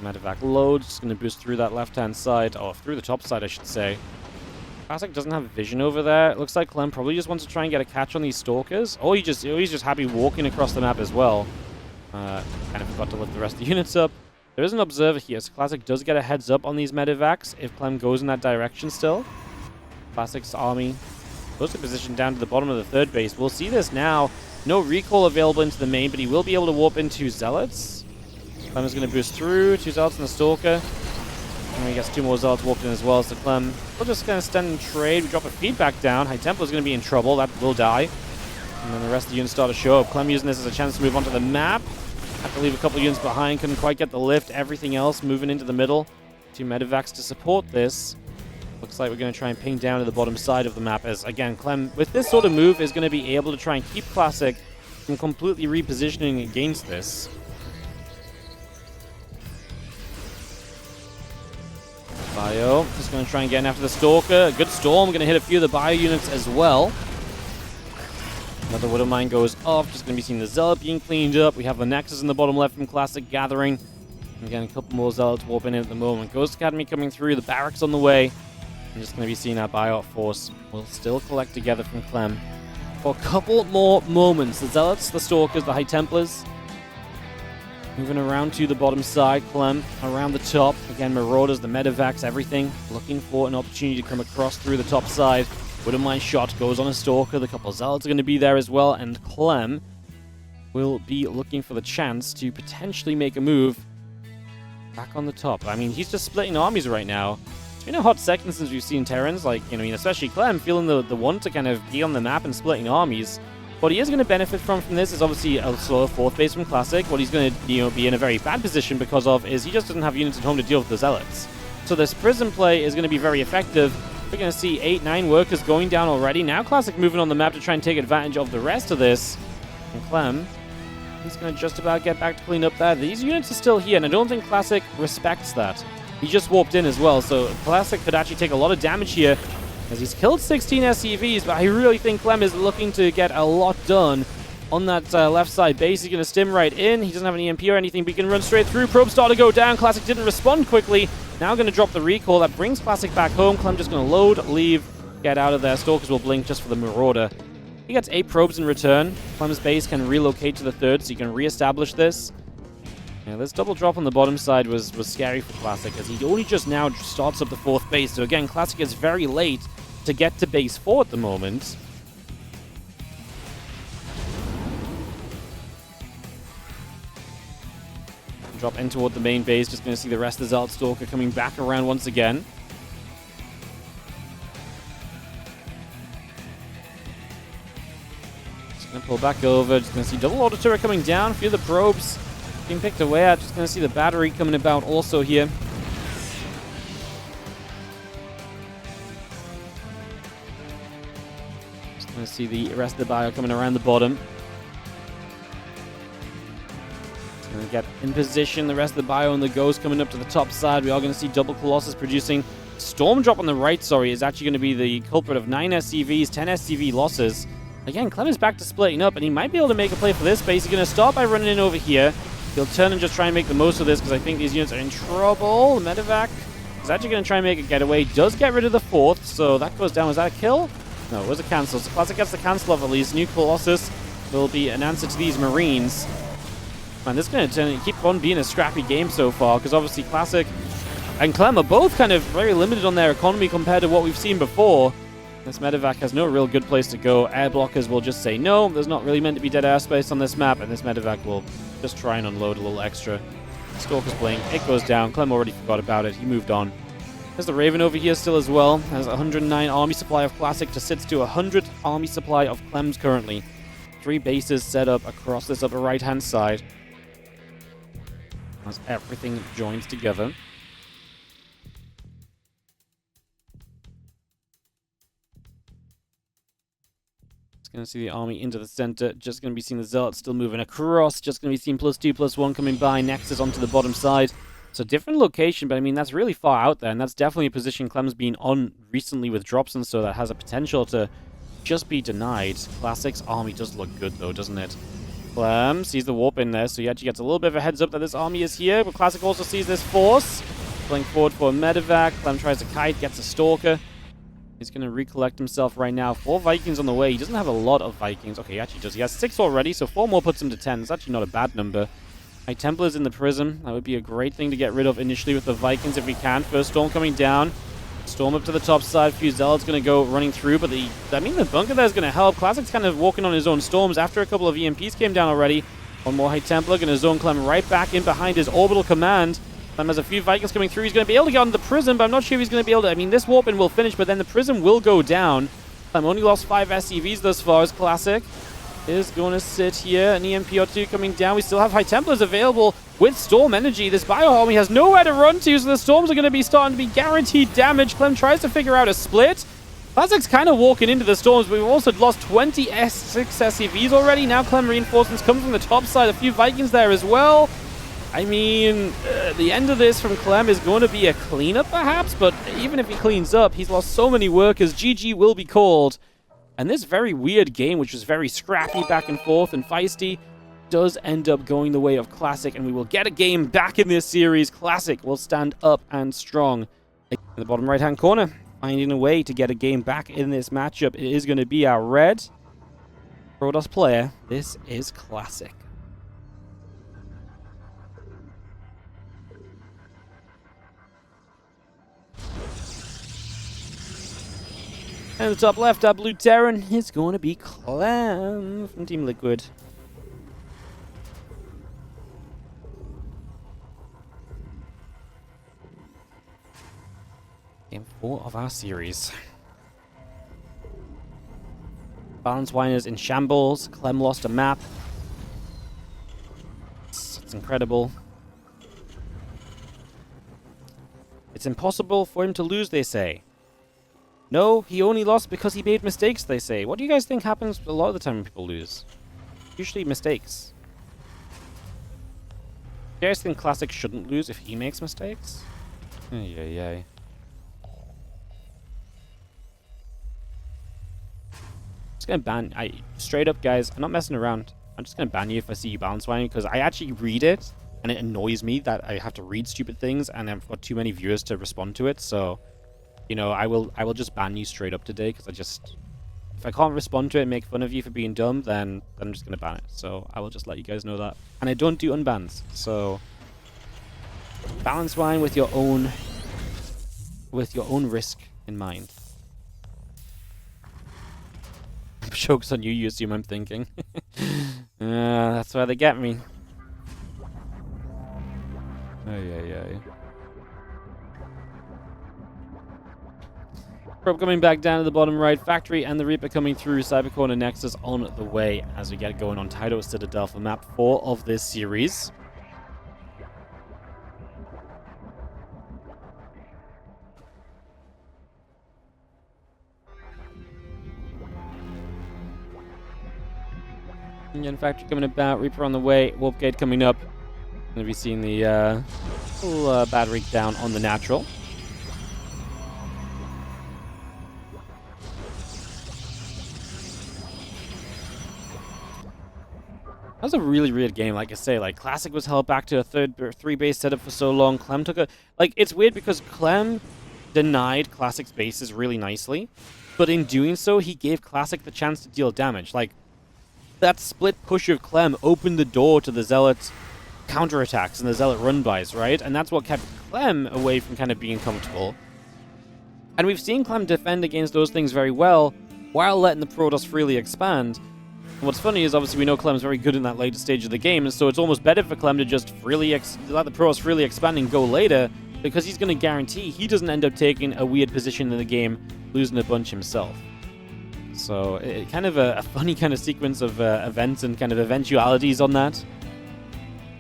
Medevac loads, just going to boost through that left-hand side, or through the top side, I should say. Classic doesn't have vision over there. It looks like Clem probably just wants to try and get a catch on these Stalkers. Or he's just happy walking across the map as well. Kind of forgot to lift the rest of the units up. There is an observer here, so Classic does get a heads up on these medevacs if Clem goes in that direction still. Classic's army goes to position down to the bottom of the 3rd base. We'll see this now. No recall available into the main, but he will be able to warp into Zealots. Clem is going to boost through. 2 Zealots and the Stalker. And he gets 2 more Zealots warped in as well. So Clem will just kind of stand and trade. We drop a feedback down. High Templar is going to be in trouble. That will die. And then the rest of the units start to show up. Clem using this as a chance to move onto the map. Have to leave a couple of units behind. Couldn't quite get the lift. Everything else moving into the middle. 2 medevacs to support this. Looks like we're going to try and ping down to the bottom side of the map as, again, Clem, with this sort of move, is going to be able to try and keep Classic from completely repositioning against this. Bio just going to try and get in after the Stalker. A good Storm. Going to hit a few of the Bio units as well. Another Widowmine goes off. Just going to be seeing the Zealot being cleaned up. We have the Nexus in the bottom left from Classic gathering. Again, a couple more Zealots warping in at the moment. Ghost Academy coming through. The Barracks on the way. I'm just going to be seeing our Bio force will still collect together from Clem for a couple more moments. The Zealots, the Stalkers, the High Templars. Moving around to the bottom side, Clem around the top. Again, Marauders, the medevacs, everything. Looking for an opportunity to come across through the top side. Wouldn't mind shot, goes on a Stalker. The couple of Zealots are going to be there as well. And Clem will be looking for the chance to potentially make a move back on the top. I mean, he's just splitting armies right now. It's been a hot second since we've seen Terrans, like, you know, especially Clem, feeling the want to kind of be on the map and splitting armies. What he is going to benefit from this is obviously a slower fourth base from Classic. What he's going to, you know, be in a very bad position because of is he just doesn't have units at home to deal with the Zealots. So this Prism play is going to be very effective. We're going to see 8-9 workers going down already. Now Classic moving on the map to try and take advantage of the rest of this. And Clem, he's going to just about get back to clean up there. These units are still here, and I don't think Classic respects that. He just warped in as well, so Classic could actually take a lot of damage here as he's killed 16 SCVs, but I really think Clem is looking to get a lot done on that left side base. He's going to stim right in. He doesn't have an EMP or anything, but he can run straight through. Probe start to go down. Classic didn't respond quickly. Now going to drop the recall. That brings Classic back home. Clem just going to load, leave, get out of there. Stalkers will blink just for the Marauder. He gets 8 probes in return. Clem's base can relocate to the third, so you can reestablish this. Yeah, this double drop on the bottom side was scary for Classic, as he only just now starts up the fourth base. So again, Classic is very late to get to base 4 at the moment. Drop in toward the main base. Just going to see the rest of the Zealot Stalker coming back around once again. Just going to pull back over. Just going to see double auto turret coming down. A few of the probes being picked away at. Just going to see the battery coming about also here. Just going to see the rest of the bio coming around the bottom. Just going to get in position. The rest of the bio and the Ghost coming up to the top side. We are going to see double Colossus producing. Storm drop on the right, sorry, is actually going to be the culprit of 9 SCVs, 10 SCV losses. Again, Clem is back to splitting up, and he might be able to make a play for this base. He's going to start by running in over here. He'll turn and just try and make the most of this, because I think these units are in trouble. The medevac is actually going to try and make a getaway. Does get rid of the fourth, so that goes down. Was that a kill? No, it was a cancel. So Classic gets the cancel off at least. New Colossus will be an answer to these Marines. Man, this is going to keep on being a scrappy game so far, because obviously Classic and Clem are both kind of very limited on their economy compared to what we've seen before. This medevac has no real good place to go. Air blockers will just say no. There's not really meant to be dead airspace on this map, and this medevac will just try and unload a little extra. Stalker's playing. It goes down. Clem already forgot about it. He moved on. There's the Raven over here still as well. Has 109 army supply of Classic to sits to 100 army supply of Clem's currently. 3 bases set up across this upper right-hand side. As everything joins together. Going to see the army into the center. Just going to be seeing the Zealots still moving across. Just going to be seeing +2/+1 coming by. Nexus onto the bottom side. So different location, but I mean, that's really far out there. And that's definitely a position Clem's been on recently with drops and so that has a potential to just be denied. Classic's army does look good though, doesn't it? Clem sees the warp in there, so he actually gets a little bit of a heads up that this army is here. But Classic also sees this force. Pulling forward for a medevac. Clem tries to kite, gets a Stalker. He's going to recollect himself right now. 4 Vikings on the way. He doesn't have a lot of Vikings. Okay, he actually does. He has 6 already, so 4 more puts him to 10. It's actually not a bad number. High Templars in the Prism. That would be a great thing to get rid of initially with the Vikings if we can. First Storm coming down. Storm up to the top side. A few Zealots going to go running through, but the bunker there is going to help. Classic's kind of walking on his own storms after a couple of EMPs came down already. One more High Templar. Going to zone Clem right back in behind his orbital command. Clem has a few Vikings coming through. He's going to be able to get on the Prism, but I'm not sure if he's going to be able to... I mean, this warp-in will finish, but then the Prism will go down. Clem only lost 5 SCVs thus far as Classic is going to sit here. An EMP or 2 coming down. We still have High Templars available with Storm Energy. This Bio Army has nowhere to run to, so the Storms are going to be starting to be guaranteed damage. Clem tries to figure out a split. Classic's kind of walking into the Storms, but we've also lost 20 S6 SCVs already. Now Clem reinforcements come from the top side. A few Vikings there as well. I mean, the end of this from Clem is going to be a cleanup, perhaps, but even if he cleans up, he's lost so many workers. GG will be called. And this very weird game, which was very scrappy back and forth and feisty, does end up going the way of Classic, and we will get a game back in this series. Classic will stand up and strong. In the bottom right-hand corner, finding a way to get a game back in this matchup. It is going to be our red Protoss player. This is Classic. And the top left, our blue Terran is going to be Clem from Team Liquid. Game 4 of our series. Balance Winers in shambles. Clem lost a map. It's incredible. It's impossible for him to lose, they say. No, he only lost because he made mistakes, they say. What do you guys think happens a lot of the time when people lose? Usually mistakes. Do you guys think Classic shouldn't lose if he makes mistakes? Yeah. Just gonna ban. Straight up, guys, I'm not messing around. I'm just gonna ban you if I see you balance whining, because I actually read it and it annoys me that I have to read stupid things and I've got too many viewers to respond to it. So, you know, I will just ban you straight up today, because if I can't respond to it and make fun of you for being dumb, then I'm just gonna ban it. So I will just let you guys know that. And I don't do unbans, so balance whine with your own risk in mind. Jokes on you, you assume I'm thinking. That's why they get me. Yeah. Probe coming back down to the bottom right. Factory and the Reaper coming through. Cybercore and Nexus on the way as we get going on Tyto Citadel for map 4 of this series. Again, Factory coming about, Reaper on the way, Wolfgate coming up. Going to be seeing the little battery down on the natural. That was a really weird game, like I say. Like, Classic was held back to a 3-base setup for so long. Clem took a... Like, it's weird because Clem denied Classic's bases really nicely, but in doing so, he gave Classic the chance to deal damage. Like, that split push of Clem opened the door to the Zealot counterattacks and the Zealot run-bys, right? And that's what kept Clem away from kind of being comfortable. And we've seen Clem defend against those things very well while letting the Protoss freely expand. And what's funny is, obviously, we know Clem's very good in that later stage of the game, and so it's almost better for Clem to just freely let the Protoss freely expand and go later, because he's going to guarantee he doesn't end up taking a weird position in the game, losing a bunch himself. So, kind of a funny kind of sequence of events and kind of eventualities on that.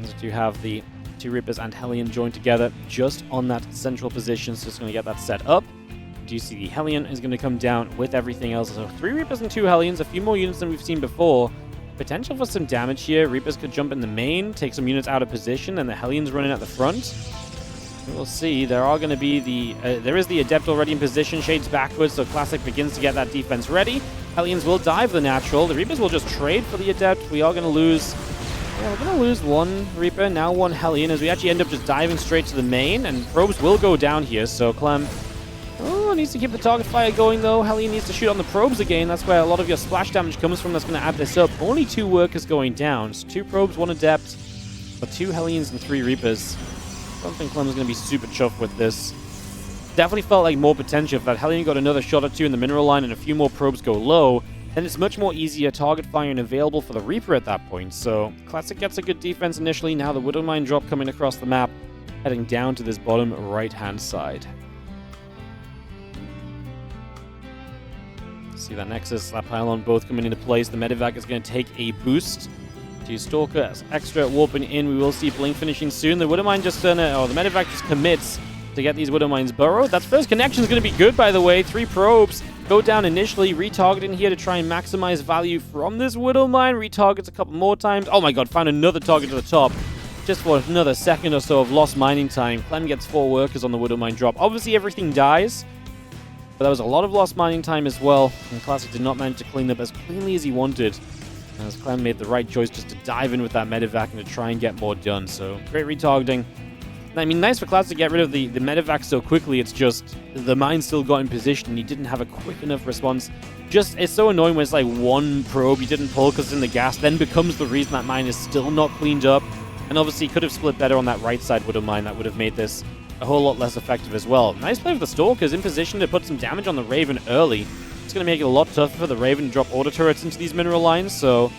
As you have the two Reapers and Hellion joined together just on that central position, so it's going to get that set up. Do you see the Hellion is going to come down with everything else? So 3 Reapers and 2 Hellions, a few more units than we've seen before. Potential for some damage here. Reapers could jump in the main, take some units out of position, and the Hellions running at the front. We'll see. There are going to be there is the Adept already in position. Shades backwards, so Classic begins to get that defense ready. Hellions will dive the natural. The Reapers will just trade for the Adept. We are going to lose... Yeah, we're going to lose 1 Reaper, now 1 Hellion, as we actually end up just diving straight to the main, and probes will go down here, so Clem... Oh, needs to keep the target fire going, though. Hellion needs to shoot on the probes again. That's where a lot of your splash damage comes from. That's going to add this up. Only 2 workers going down. So 2 probes, 1 Adept, but 2 Hellions and 3 Reapers. I don't think Clem's going to be super chuffed with this. Definitely felt like more potential. If that Hellion got another shot or 2 in the mineral line and a few more probes go low, then it's much more easier target firing available for the Reaper at that point. So Classic gets a good defense initially. Now the Widow Mine drop coming across the map, heading down to this bottom right-hand side. See that Nexus, that pylon both coming into place. The Medivac is going to take a boost. 2 Stalker extra warping in. We will see Blink finishing soon. The Widow Mine just the Medivac just commits to get these Widow Mines burrowed. That first connection is going to be good, by the way. 3 probes go down initially, retargeting here to try and maximize value from this Widow Mine. Retargets a couple more times. Oh my god, found another target to the top. Just for another second or so of lost mining time. Clem gets 4 workers on the Widow Mine drop. Obviously, everything dies, but there was a lot of lost mining time as well, and Classic did not manage to clean up as cleanly as he wanted, as Clem made the right choice just to dive in with that Medivac and to try and get more done. So, great retargeting. I mean, nice for Classic to get rid of the Medivac so quickly. It's just the mine still got in position and he didn't have a quick enough response. Just, it's so annoying when it's like 1 probe you didn't pull because it's in the gas, then becomes the reason that mine is still not cleaned up. And obviously, could have split better on that right side Widow Mine. That would have made this a whole lot less effective as well. Nice play with the Stalkers in position to put some damage on the Raven early. going to make it a lot tougher for the Raven to drop auto turrets into these mineral lines, so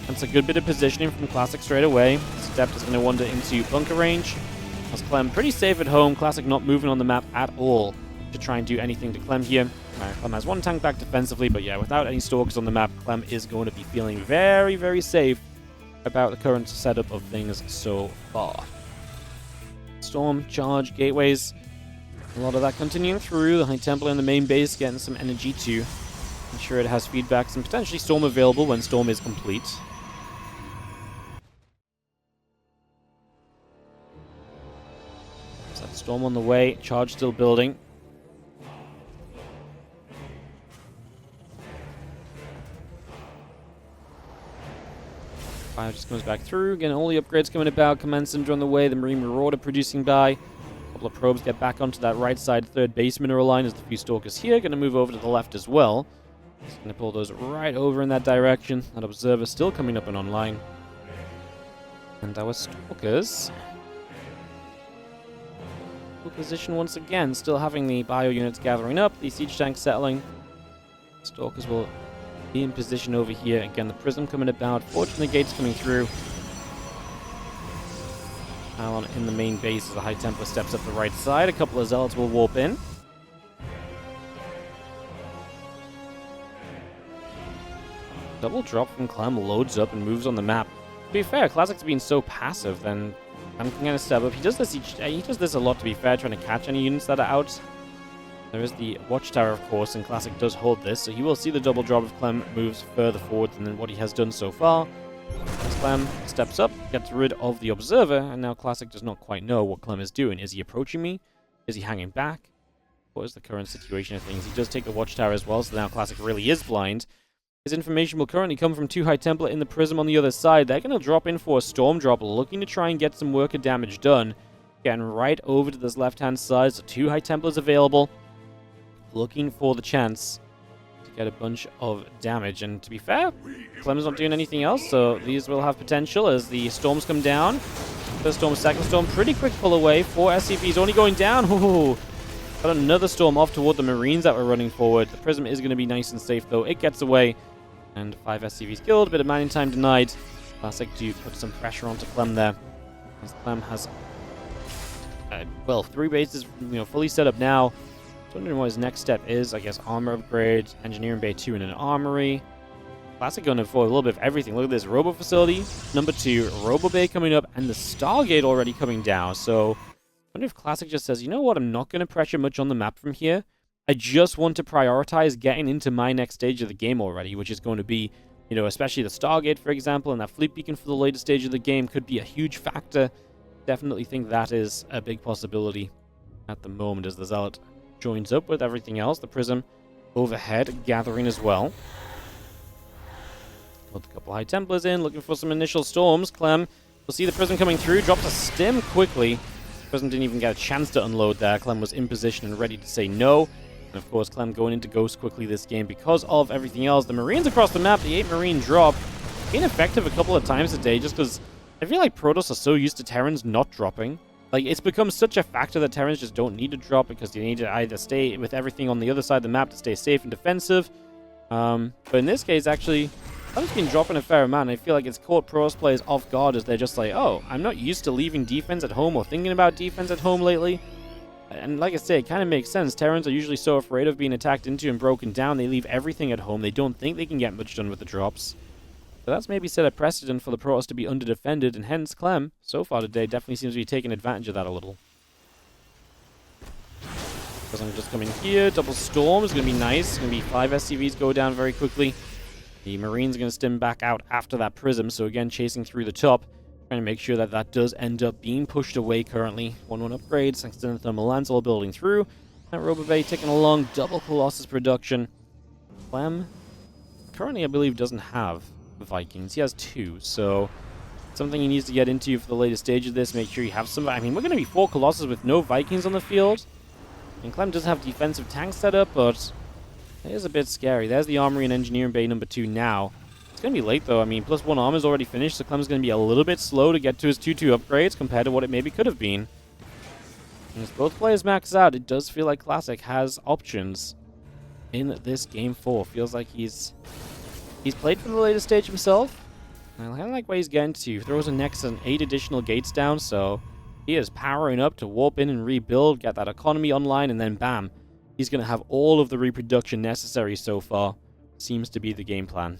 that's a good bit of positioning from Classic straight away. Stept is going to wander into bunker range. As Clem pretty safe at home, Classic not moving on the map at all to try and do anything to Clem here. Clem has one tank back defensively, but yeah, without any stalkers on the map, Clem is going to be feeling very, very safe about the current setup of things so far. Storm, charge, gateways. A lot of that continuing through. The High Templar in the main base getting some energy to ensure it has feedbacks and potentially Storm available when Storm is complete. So that Storm on the way. Charge still building. Fire just comes back through. Again, all the upgrades coming about. Command Cinder on the way. The Marine Marauder producing by. A couple of probes get back onto that right side third base mineral line as the few stalkers here. Going to move over to the left as well. Just going to pull those right over in that direction. That observer still coming up and online. And our stalkers. Full position once again. Still having the bio units gathering up. The siege tanks settling. Stalkers will be in position over here. Again, the prism coming about. Fortunately, gates coming through. Alon in the main base as the High Templar steps up the right side. A couple of zealots will warp in. Double drop from Clem loads up and moves on the map. To be fair, Classic's been so passive, then I'm going to step up. He does this a lot, to be fair, trying to catch any units that are out. There is the Watchtower, of course, and Classic does hold this, so he will see the double drop if Clem moves further forward than what he has done so far. As Clem steps up, gets rid of the Observer, and now Classic does not quite know what Clem is doing. Is he approaching me? Is he hanging back? What is the current situation of things? He does take the Watchtower as well, so now Classic really is blind. His information will currently come from 2 High Templar in the Prism on the other side. They're going to drop in for a Storm Drop, looking to try and get some worker damage done. Getting right over to this left-hand side, so 2 High Templars available. Looking for the chance to get a bunch of damage. And to be fair, Clem's not doing anything else, so these will have potential as the storms come down. First storm, second storm, pretty quick pull away. 4 SCVs only going down. Ooh, got another storm off toward the Marines that were running forward. The Prism is going to be nice and safe, though. It gets away. And 5 SCVs killed, a bit of mining time denied. Classic do put some pressure onto Clem there. As Clem has, 3 bases, fully set up now. Wondering what his next step is. I guess armor upgrade, engineering bay 2 and an armory. Classic going for a little bit of everything. Look at this robo facility, number 2, robo bay coming up, and the Stargate already coming down. So I wonder if Classic just says, you know what, I'm not going to pressure much on the map from here. I just want to prioritize getting into my next stage of the game already, which is going to be, especially the Stargate, for example, and that fleet beacon for the later stage of the game could be a huge factor. Definitely think that is a big possibility at the moment as the Zealot joins up with everything else. The Prism overhead gathering as well. Put a couple High Templars in, looking for some initial storms. Clem will see the Prism coming through, drops a stim quickly. Prism didn't even get a chance to unload there. Clem was in position and ready to say no. And of course, Clem going into Ghost quickly this game because of everything else. The Marines across the map, the 8 Marine drop, ineffective a couple of times today just because I feel like Protoss are so used to Terrans not dropping. Like, it's become such a factor that Terrans just don't need to drop because you need to either stay with everything on the other side of the map to stay safe and defensive. But in this case, actually, I've just been dropping a fair amount. I feel like it's caught Protoss players off guard as they're just like, oh, I'm not used to leaving defense at home or thinking about defense at home lately. And like I say, it kind of makes sense. Terrans are usually so afraid of being attacked into and broken down, they leave everything at home. They don't think they can get much done with the drops. So that's maybe set a precedent for the Protoss to be underdefended, and hence Clem, so far today, definitely seems to be taking advantage of that a little. Because I'm just coming here, double storm is going to be nice. It's going to be 5 SCVs go down very quickly. The Marines are going to stim back out after that Prism, so again, chasing through the top. Trying to make sure that that does end up being pushed away currently. 1-1 upgrades, extended thermal lance all building through. That Robo Bay ticking along, double Colossus production. Clem currently, I believe, doesn't have Vikings. He has 2, so something he needs to get into for the later stage of this. Make sure you have some. I mean, we're going to be 4 Colossus with no Vikings on the field. And Clem does have defensive tanks set up, but it is a bit scary. There's the armory and engineering bay number 2 now. It's going to be late, though. I mean, +1 armor is already finished, so Clem's going to be a little bit slow to get to his 2-2 upgrades compared to what it maybe could have been. And as both players max out, it does feel like Classic has options. in this game 4. Feels like he's played for the later stage himself. I kind of like where he's getting to. Throws a next and 8 additional gates down, so he is powering up to warp in and rebuild, get that economy online, and then bam, he's going to have all of the reproduction necessary so far. Seems to be the game plan.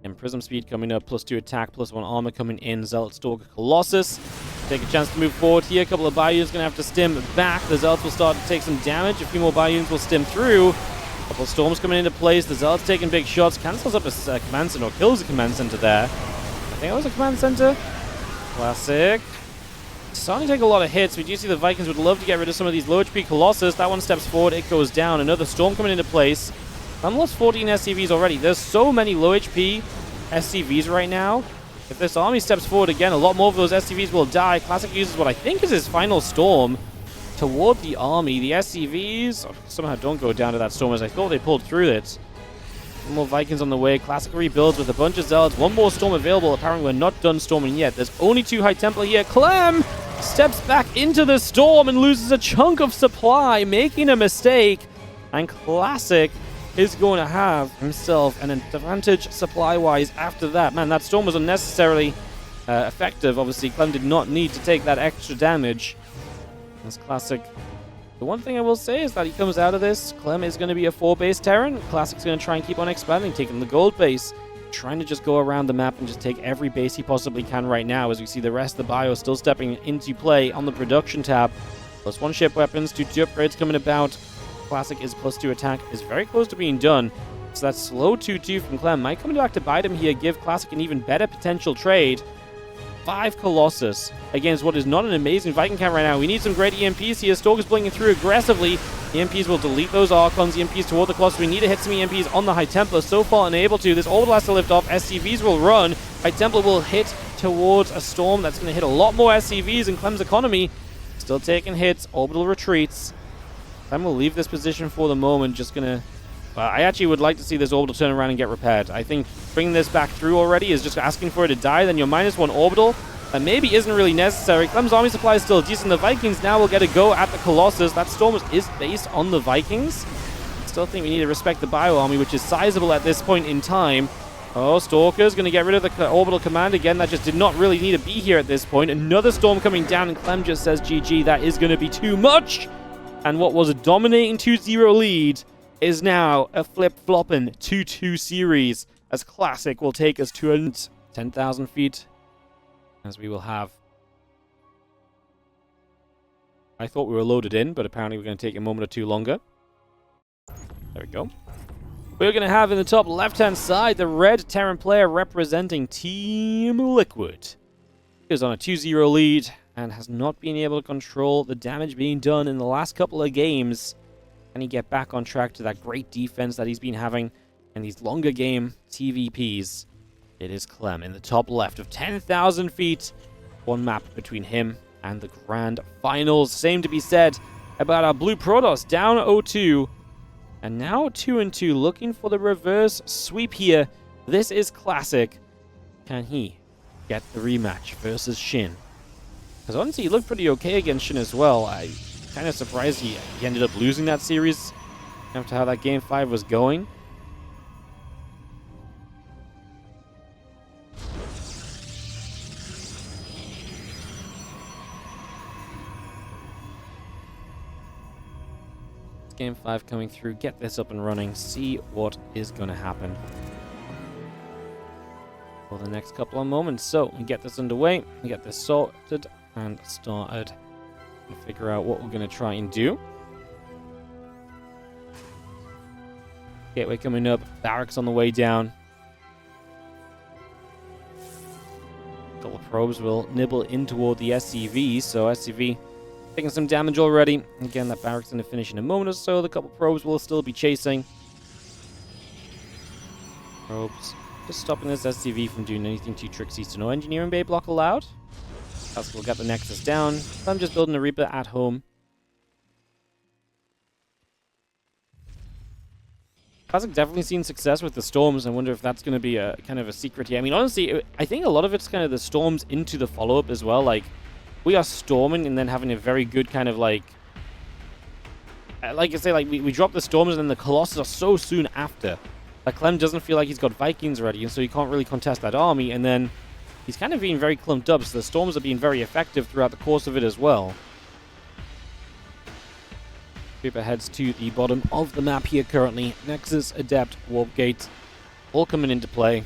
And Prism Speed coming up, +2 attack, +1 armor coming in. Zealot, Stalker, Colossus. Take a chance to move forward here. A couple of Bioons going to have to stim back. The Zealots will start to take some damage. A few more Bioons will stim through. A couple of Storms coming into place. The Zealots taking big shots. Cancels up a command center, or kills a command center there. I think it was a command center. Classic. Starting to take a lot of hits. We do see the Vikings would love to get rid of some of these low HP Colossus. That one steps forward. It goes down. Another Storm coming into place. I'm lost 14 SCVs already. There's so many low HP SCVs right now. If this army steps forward again, a lot more of those SCVs will die. Classic uses what I think is his final Storm toward the army. The SCVs somehow don't go down to that Storm as I thought they pulled through it. One more Vikings on the way. Classic rebuilds with a bunch of Zealots. One more Storm available. Apparently we're not done storming yet. There's only 2 High Templar here. Clem steps back into the Storm and loses a chunk of supply, making a mistake. And Classic is going to have himself an advantage supply-wise after that. Man, that Storm was unnecessarily effective. Obviously, Clem did not need to take that extra damage. That's Classic. The one thing I will say is that he comes out of this. Clem is going to be a 4-base Terran. Classic's going to try and keep on expanding, taking the gold base, trying to just go around the map and just take every base he possibly can right now, as we see the rest of the bio still stepping into play on the production tab. +1 ship weapons, 2 upgrades coming about. Classic is +2 attack, is very close to being done. So that slow 2-2 from Clem might come back to bite him here, give Classic an even better potential trade. 5 Colossus against what is not an amazing Viking count right now. We need some great EMPs here. Stalker's blinking through aggressively. EMPs will delete those Archons. EMPs toward the Colossus. We need to hit some EMPs on the High Templar. So far unable to. This Orbital has to lift off. SCVs will run. High Templar will hit towards a Storm that's going to hit a lot more SCVs, and Clem's economy still taking hits. Orbital retreats. Clem will leave this position for the moment. Just going to... I actually would like to see this Orbital turn around and get repaired. I think bringing this back through already is just asking for it to die. Then your -1 Orbital. That maybe isn't really necessary. Clem's army supply is still decent. The Vikings now will get a go at the Colossus. That Storm is based on the Vikings. Still think we need to respect the Bio Army, which is sizable at this point in time. Oh, Stalker's going to get rid of the Orbital Command again. That just did not really need to be here at this point. Another Storm coming down, and Clem just says, GG, that is going to be too much. And what was a dominating 2-0 lead is now a flip-flopping 2-2 series, as Classic will take us to 10,000 feet. As we will have... I thought we were loaded in, but apparently we're going to take a moment or two longer. There we go. We're going to have in the top left-hand side the red Terran player representing Team Liquid. He is on a 2-0 lead and has not been able to control the damage being done in the last couple of games. Can he get back on track to that great defense that he's been having in these longer game TvPs? It is Clem in the top left of 10,000 feet. One map between him and the grand finals. Same to be said about our Blue Protoss, down 0-2. And now 2-2, looking for the reverse sweep here. This is Classic. Can he get the rematch versus Shin? Because honestly, he looked pretty okay against Shin as well. I'm kind of surprised he ended up losing that series after how that Game 5 was going. Game 5 coming through, get this up and running, see what is going to happen for the next couple of moments. So, we get this underway, we get this sorted and started, and figure out what we're going to try and do. Gateway coming up, barracks on the way down. A couple of probes will nibble in toward the SCV, so SCV taking some damage already. Again, that barracks going to finish in a moment or so. The couple probes will still be chasing. Probes just stopping this SCV from doing anything too tricksy. So no engineering bay block allowed. That's will get the Nexus down. I'm just building a Reaper at home. Classic definitely seen success with the Storms. I wonder if that's going to be a kind of a secret here. I mean, honestly, I think a lot of it's kind of the Storms into the follow-up as well. Like, we are storming and then having a very good kind of like like I say, like we drop the Storms and then the Colossus are so soon after. Like Clem doesn't feel like he's got Vikings ready, and so he can't really contest that army, and then he's kind of being very clumped up, so the Storms are being very effective throughout the course of it as well. Reaper heads to the bottom of the map here currently. Nexus, Adept, Warp Gate, all coming into play.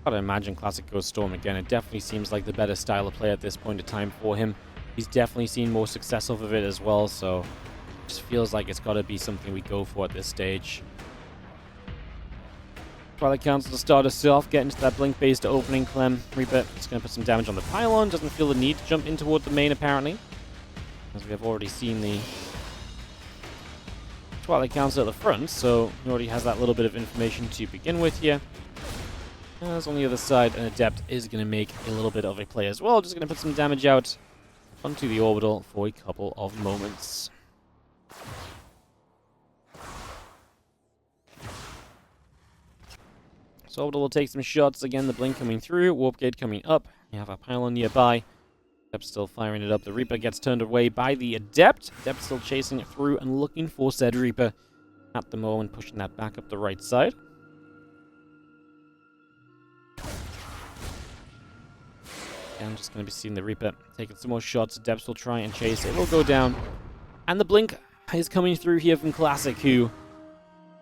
Gotta imagine Classic goes Storm again. It definitely seems like the better style of play at this point in time for him. He's definitely seen more success off of it as well, so it just feels like it's gotta be something we go for at this stage. Twilight Council to start us off, get into that Blink-based opening. Clem, Reaper is going to put some damage on the pylon. Doesn't feel the need to jump in toward the main, apparently, as we have already seen the Twilight Council at the front, so he already has that little bit of information to begin with here. As on the other side, an Adept is going to make a little bit of a play as well. Just going to put some damage out onto the orbital for a couple of moments. So orbital will take some shots. Again, the Blink coming through, Warp Gate coming up. You have a pylon nearby. Adept still firing it up. The Reaper gets turned away by the Adept. Adept still chasing it through and looking for said Reaper at the moment, pushing that back up the right side. I'm just going to be seeing the Reaper taking some more shots. Adept will try and chase. It will go down. And the Blink is coming through here from Classic, who...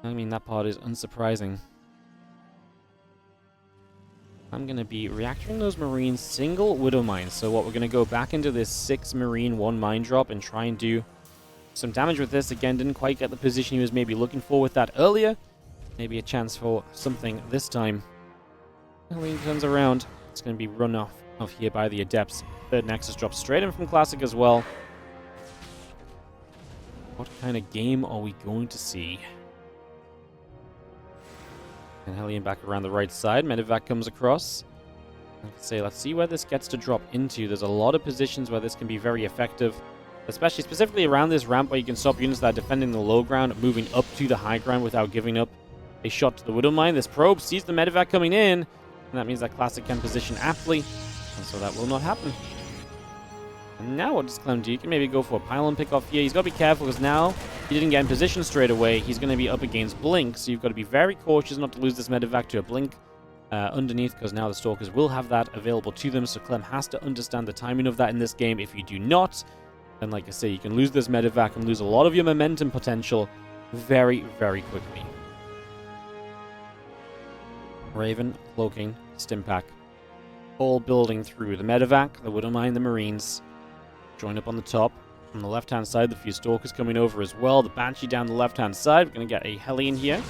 I mean, that part is unsurprising. I'm going to be reactoring those Marines single Widow Mines. So what, we're going to go back into this 6 Marine 1 mine drop and try and do some damage with this. Again, didn't quite get the position he was maybe looking for with that earlier. Maybe a chance for something this time. When he turns around, it's going to be run off here by the Adepts. Third Nexus drops straight in from Classic as well. What kind of game are we going to see? And Hellion back around the right side. Medevac comes across. Let's see where this gets to drop into. There's a lot of positions where this can be very effective, especially specifically around this ramp where you can stop units that are defending the low ground, moving up to the high ground without giving up a shot to the Widow Mine. This probe sees the Medevac coming in, and that means that Classic can position aptly, and so that will not happen. And now what does Clem do? You can maybe go for a pylon pick off here. He's got to be careful because now he didn't get in position straight away. He's going to be up against Blink, so you've got to be very cautious not to lose this Medevac to a Blink underneath, because now the Stalkers will have that available to them, so Clem has to understand the timing of that in this game. If you do not, then like I say, you can lose this Medevac and lose a lot of your momentum potential very, very quickly. Raven, Cloaking, Stimpak, all building through the Medevac, the Widow Mine, the Marines. Join up on the top. On the left-hand side, the few Stalkers coming over as well. The Banshee down the left-hand side. We're going to get a Hellion here.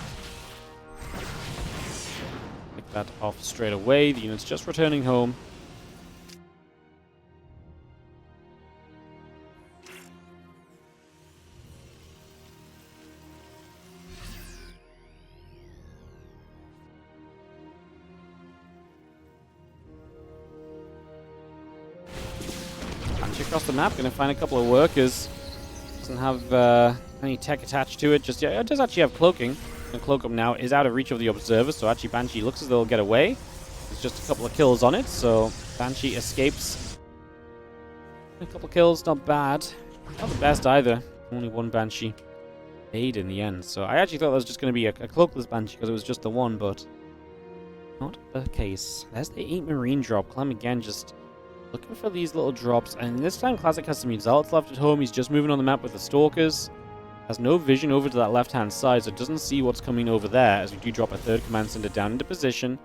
Pick that off straight away. The unit's just returning home. Across the map, going to find a couple of workers. Doesn't have any tech attached to it just yet. It does actually have cloaking. And cloak up now is out of reach of the observers, so actually Banshee looks as though it'll get away. There's just a couple of kills on it, so Banshee escapes. A couple of kills, not bad. Not the best either. Only one Banshee made in the end. So I actually thought that was just going to be a cloakless Banshee because it was just the one, but not the case. There's the 8 Marine drop. Clem again just looking for these little drops, and this time Classic has some Zealots left at home. He's just moving on the map with the Stalkers. Has no vision over to that left-hand side, so doesn't see what's coming over there, as we do drop a 3rd Command Center down into position.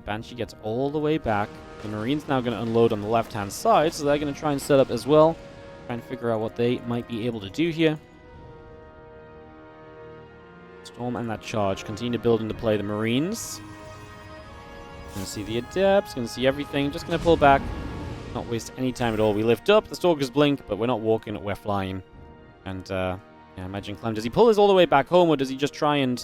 Banshee gets all the way back. The Marines now going to unload on the left-hand side, so they're going to try and set up as well. Try and figure out what they might be able to do here. Storm and that charge continue to build into play the Marines. Going to see the Adepts, going to see everything. Just going to pull back. Not waste any time at all. We lift up, the Stalkers blink, but we're not walking, we're flying. And, yeah, imagine Clem. Does he pull us all the way back home, or does he just try and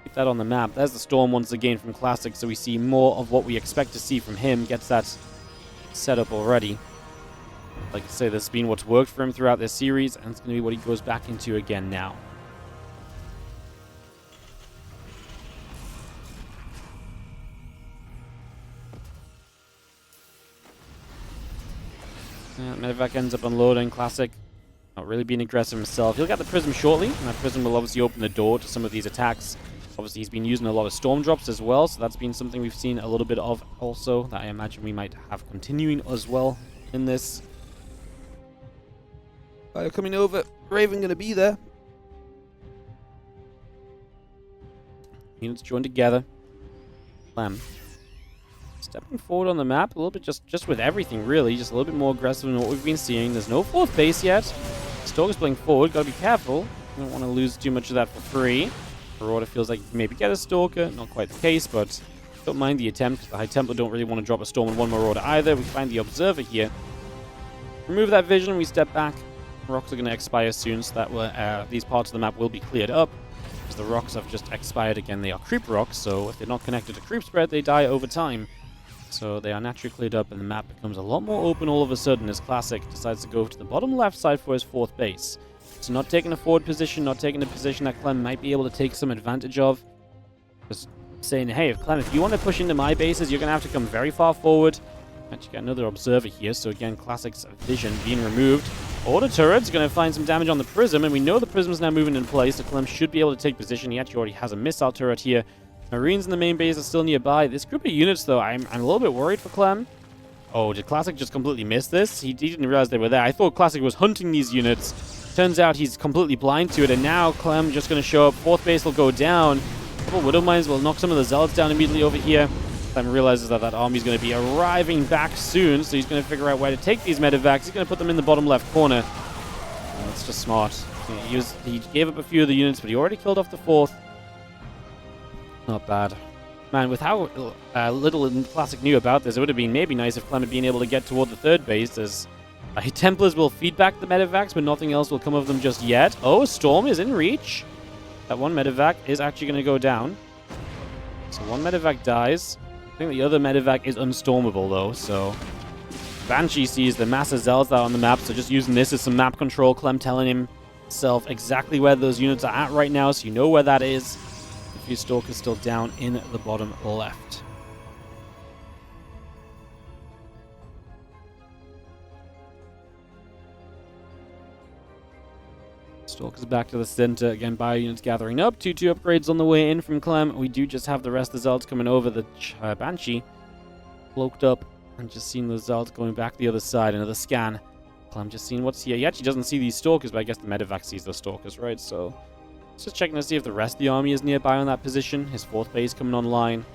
keep that on the map? There's the Storm once again from Classic, so we see more of what we expect to see from him. Gets that set up already. Like I say, this has been what's worked for him throughout this series, and it's going to be what he goes back into again now. Medevac ends up unloading. Classic not really being aggressive himself. He'll get the Prism shortly, and that Prism will obviously open the door to some of these attacks. Obviously, he's been using a lot of Storm Drops as well, so that's been something we've seen a little bit of also, that I imagine we might have continuing as well in this. Fire coming over. Raven going to be there. Units join together. Clem stepping forward on the map a little bit, just with everything really, just a little bit more aggressive than what we've been seeing. There's no fourth base yet. Stalker's playing forward, gotta be careful. Don't want to lose too much of that for free. Marauder feels like you can maybe get a Stalker, not quite the case, but don't mind the attempt. The High Templar don't really want to drop a Storm on one Marauder either. We find the Observer here. Remove that vision, we step back. Rocks are going to expire soon, so that these parts of the map will be cleared up. Because the rocks have just expired again. They are creep rocks, so if they're not connected to creep spread, they die over time. So they are naturally cleared up, and the map becomes a lot more open all of a sudden as Classic decides to go to the bottom left side for his fourth base. So not taking a forward position, not taking a position that Clem might be able to take some advantage of. Just saying, hey, Clem, if you want to push into my bases, you're going to have to come very far forward. Actually got another Observer here, so again, Classic's vision being removed. Order turret's going to find some damage on the Prism, and we know the Prism's now moving in place, so Clem should be able to take position. He actually already has a missile turret here. Marines in the main base are still nearby. This group of units, though, I'm a little bit worried for Clem. Oh, did Classic just completely miss this? He didn't realize they were there. I thought Classic was hunting these units. Turns out he's completely blind to it, and now Clem just going to show up. Fourth base will go down. A couple Widow Mines will knock some of the Zealots down immediately over here. Clem realizes that that army's going to be arriving back soon, so he's going to figure out where to take these Medevacs. He's going to put them in the bottom left corner. Oh, that's just smart. He gave up a few of the units, but he already killed off the fourth. Not bad. Man, with how little Classic knew about this, it would have been maybe nice if Clem had been able to get toward the third base, as Templars will feed back the Medevacs, but nothing else will come of them just yet. Oh, a Storm is in reach. That one Medevac is actually going to go down. So one Medevac dies. I think the other Medevac is unstormable, though, so Banshee sees the massive Zealots out on the map, so just using this as some map control. Clem telling himself exactly where those units are at right now, so you know where that is. A few Stalkers still down in the bottom left. Stalkers back to the center. Again, bio units gathering up. 2-2 upgrades on the way in from Clem. We do just have the rest of the Zealots coming over. The Banshee cloaked up and just seeing those Zealots going back the other side. Another scan. Clem just seeing what's here. He actually doesn't see these Stalkers, but I guess the Medevac sees those Stalkers, right? So just checking to see if the rest of the army is nearby on that position. His fourth base coming online.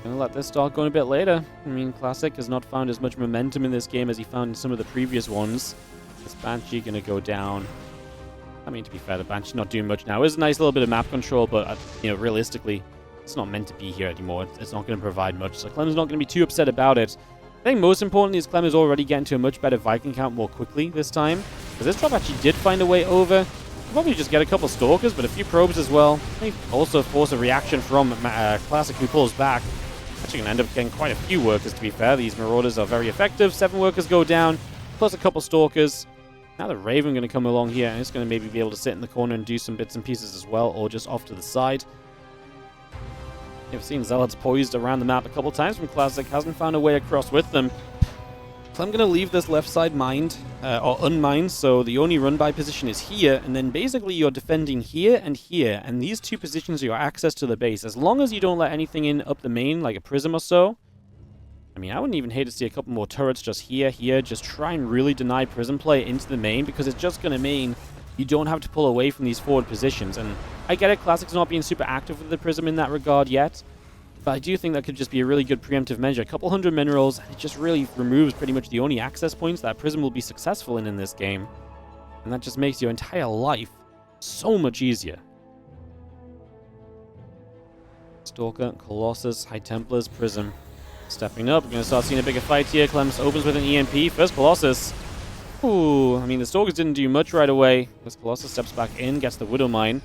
Gonna let this start going a bit later. I mean, Classic has not found as much momentum in this game as he found in some of the previous ones. This Banshee gonna go down. I mean, to be fair, the Banshee's not doing much now. It's a nice little bit of map control, but, you know, realistically, it's not meant to be here anymore. It's not going to provide much, so Clem's not going to be too upset about it. I think most importantly is Clem is already getting to a much better Viking count more quickly this time, because this drop actually did find a way over. We'll probably just get a couple Stalkers, but a few probes as well. May also force a reaction from Classic, who pulls back. Actually going to end up getting quite a few workers, to be fair. These Marauders are very effective. 7 workers go down, plus a couple Stalkers. Now the Raven going to come along here, and it's going to maybe be able to sit in the corner and do some bits and pieces as well, or just off to the side. You've seen Zealots poised around the map a couple times from Classic, hasn't found a way across with them. So I'm going to leave this left side mined, or unmined, so the only run-by position is here, and then basically you're defending here, and these two positions are your access to the base. As long as you don't let anything in up the main, like a Prism or so. I mean, I wouldn't even hate to see a couple more turrets just here, just try and really deny Prism play into the main, because it's just going to mean you don't have to pull away from these forward positions. And I get it, Classic's not being super active with the Prism in that regard yet, but I do think that could just be a really good preemptive measure. A couple hundred minerals, it just really removes pretty much the only access points that Prism will be successful in this game. And that just makes your entire life so much easier. Stalker, Colossus, High Templars, Prism. Stepping up, we're going to start seeing a bigger fight here. Clem opens with an EMP. First Colossus. Ooh, I mean, the Stalkers didn't do much right away. This Colossus steps back in, gets the Widow Mine.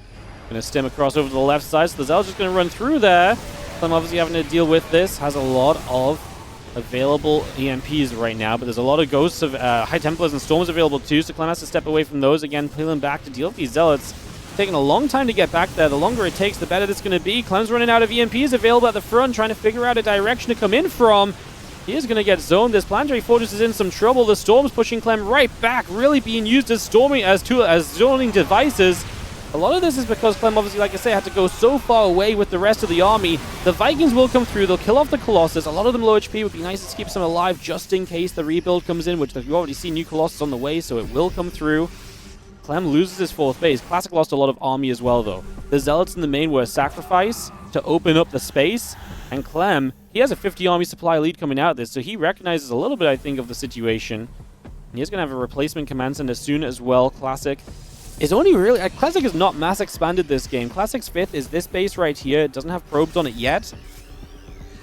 Going to stem across over to the left side, so the Zealot's just going to run through there. Clem obviously having to deal with this. Has a lot of available EMPs right now, but there's a lot of Ghosts of High Templars and Storms available too, so Clem has to step away from those. Again, peeling back to deal with these Zealots. Taking a long time to get back there. The longer it takes, the better it's going to be. Clem's running out of EMPs available at the front, trying to figure out a direction to come in from. He is going to get zoned. This Planetary Fortress is in some trouble. The Storm's pushing Clem right back, really being used as zoning devices. A lot of this is because Clem, obviously, like I say, had to go so far away with the rest of the army. The Vikings will come through. They'll kill off the Colossus. A lot of them low HP. Would be nice to keep some alive just in case the rebuild comes in, which we've already seen new Colossus on the way, so it will come through. Clem loses his 4th base. Classic lost a lot of army as well, though. The Zealots in the main were a sacrifice to open up the space, and Clem, he has a 50 army supply lead coming out of this, so he recognizes a little bit, I think, of the situation. He's going to have a replacement command center soon as well. Classic is only really... Classic has not mass expanded this game. Classic's 5th is this base right here. It doesn't have probes on it yet.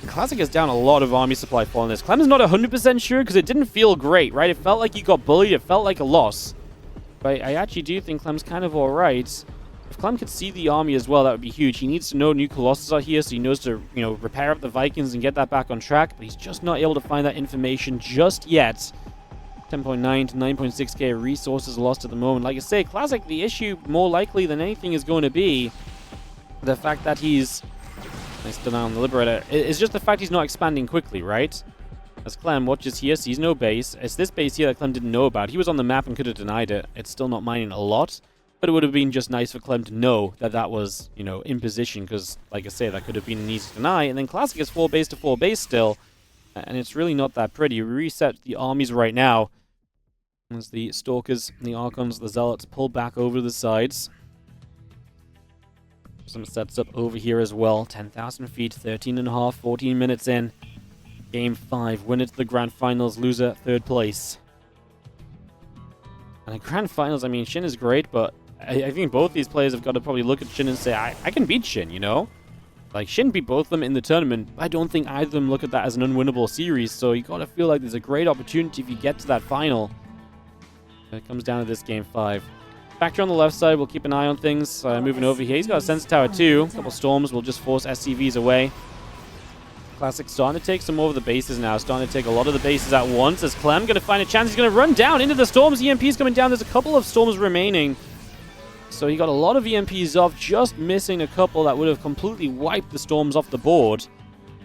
Classic is down a lot of army supply for this. Clem is not 100% sure because it didn't feel great, right? It felt like he got bullied. It felt like a loss. But I actually do think Clem's kind of alright. If Clem could see the army as well, that would be huge. He needs to know new Colossus are here, so he knows to, repair up the Vikings and get that back on track. But he's just not able to find that information just yet. 10.9 to 9.6k resources lost at the moment. Like I say, Classic, the issue more likely than anything is going to be the fact that he's... Nice done on the Liberator. It's just the fact he's not expanding quickly, right? As Clem watches here, sees no base. It's this base here that Clem didn't know about. He was on the map and could have denied it. It's still not mining a lot, but it would have been just nice for Clem to know that that was, in position, because, like I say, that could have been an easy deny. And then Classic is 4 base to 4 base still, and it's really not that pretty. We reset the armies right now as the Stalkers, the Archons, the Zealots pull back over the sides. Some sets up over here as well. 10,000 feet, 13.5, 14 minutes in. Game 5, winner to the Grand Finals, loser 3rd place. And the Grand Finals, I mean, Shin is great, but I think both these players have got to probably look at Shin and say, I can beat Shin, Like, Shin beat both of them in the tournament. I don't think either of them look at that as an unwinnable series, so you got to feel like there's a great opportunity if you get to that final. It comes down to this Game 5. Factory on the left side, we'll keep an eye on things. Moving over here, he's got a Sensor Tower too. A couple Storms will just force SCVs away. Classic starting to take some more of the bases now. Starting to take a lot of the bases at once. As Clem going to find a chance. He's going to run down into the Storms. EMP's coming down. There's a couple of Storms remaining. So he got a lot of EMPs off. Just missing a couple that would have completely wiped the Storms off the board.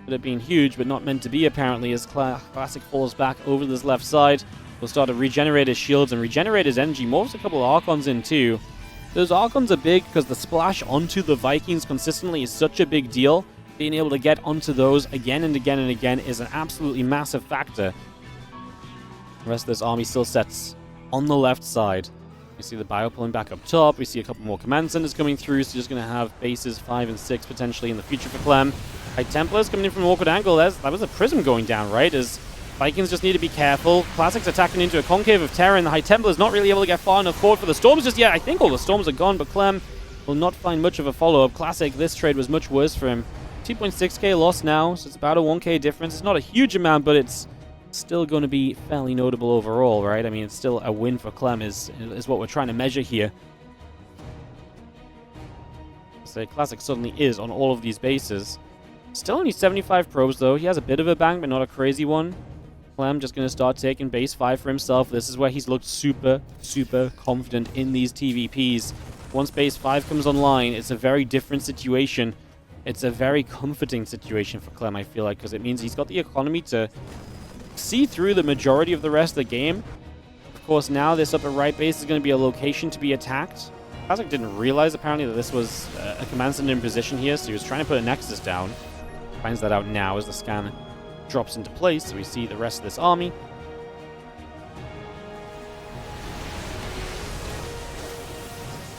Would have been huge, but not meant to be apparently. As Classic falls back over this left side. We'll start to regenerate his shields and regenerate his energy. Morphs a couple of Archons in too. Those Archons are big because the splash onto the Vikings consistently is such a big deal. Being able to get onto those again and again and again is an absolutely massive factor. The rest of this army still sets on the left side. We see the bio pulling back up top. We see a couple more command centers coming through. So just going to have bases 5 and 6 potentially in the future for Clem. High Templars coming in from an awkward angle. That was a prism going down, right? As Vikings just need to be careful. Classic's attacking into a concave of terror, and the High Templar's not really able to get far enough forward for the Storms just yet. I think all the Storms are gone, but Clem will not find much of a follow-up. Classic, this trade was much worse for him. 2.6k loss now, so it's about a 1k difference. It's not a huge amount, but it's still going to be fairly notable overall, right? I mean, it's still a win for Clem is what we're trying to measure here. So Classic suddenly is on all of these bases. Still only 75 probes, though. He has a bit of a bang, but not a crazy one. Clem just going to start taking base 5 for himself. This is where he's looked super, super confident in these TvPs. Once base 5 comes online, it's a very different situation. It's a very comforting situation for Clem, I feel like, because it means he's got the economy to see through the majority of the rest of the game. Of course, now this upper right base is going to be a location to be attacked. Classic didn't realize, apparently, that this was a command center in position here, so he was trying to put a Nexus down. Finds that out now as the scan drops into place, so we see the rest of this army.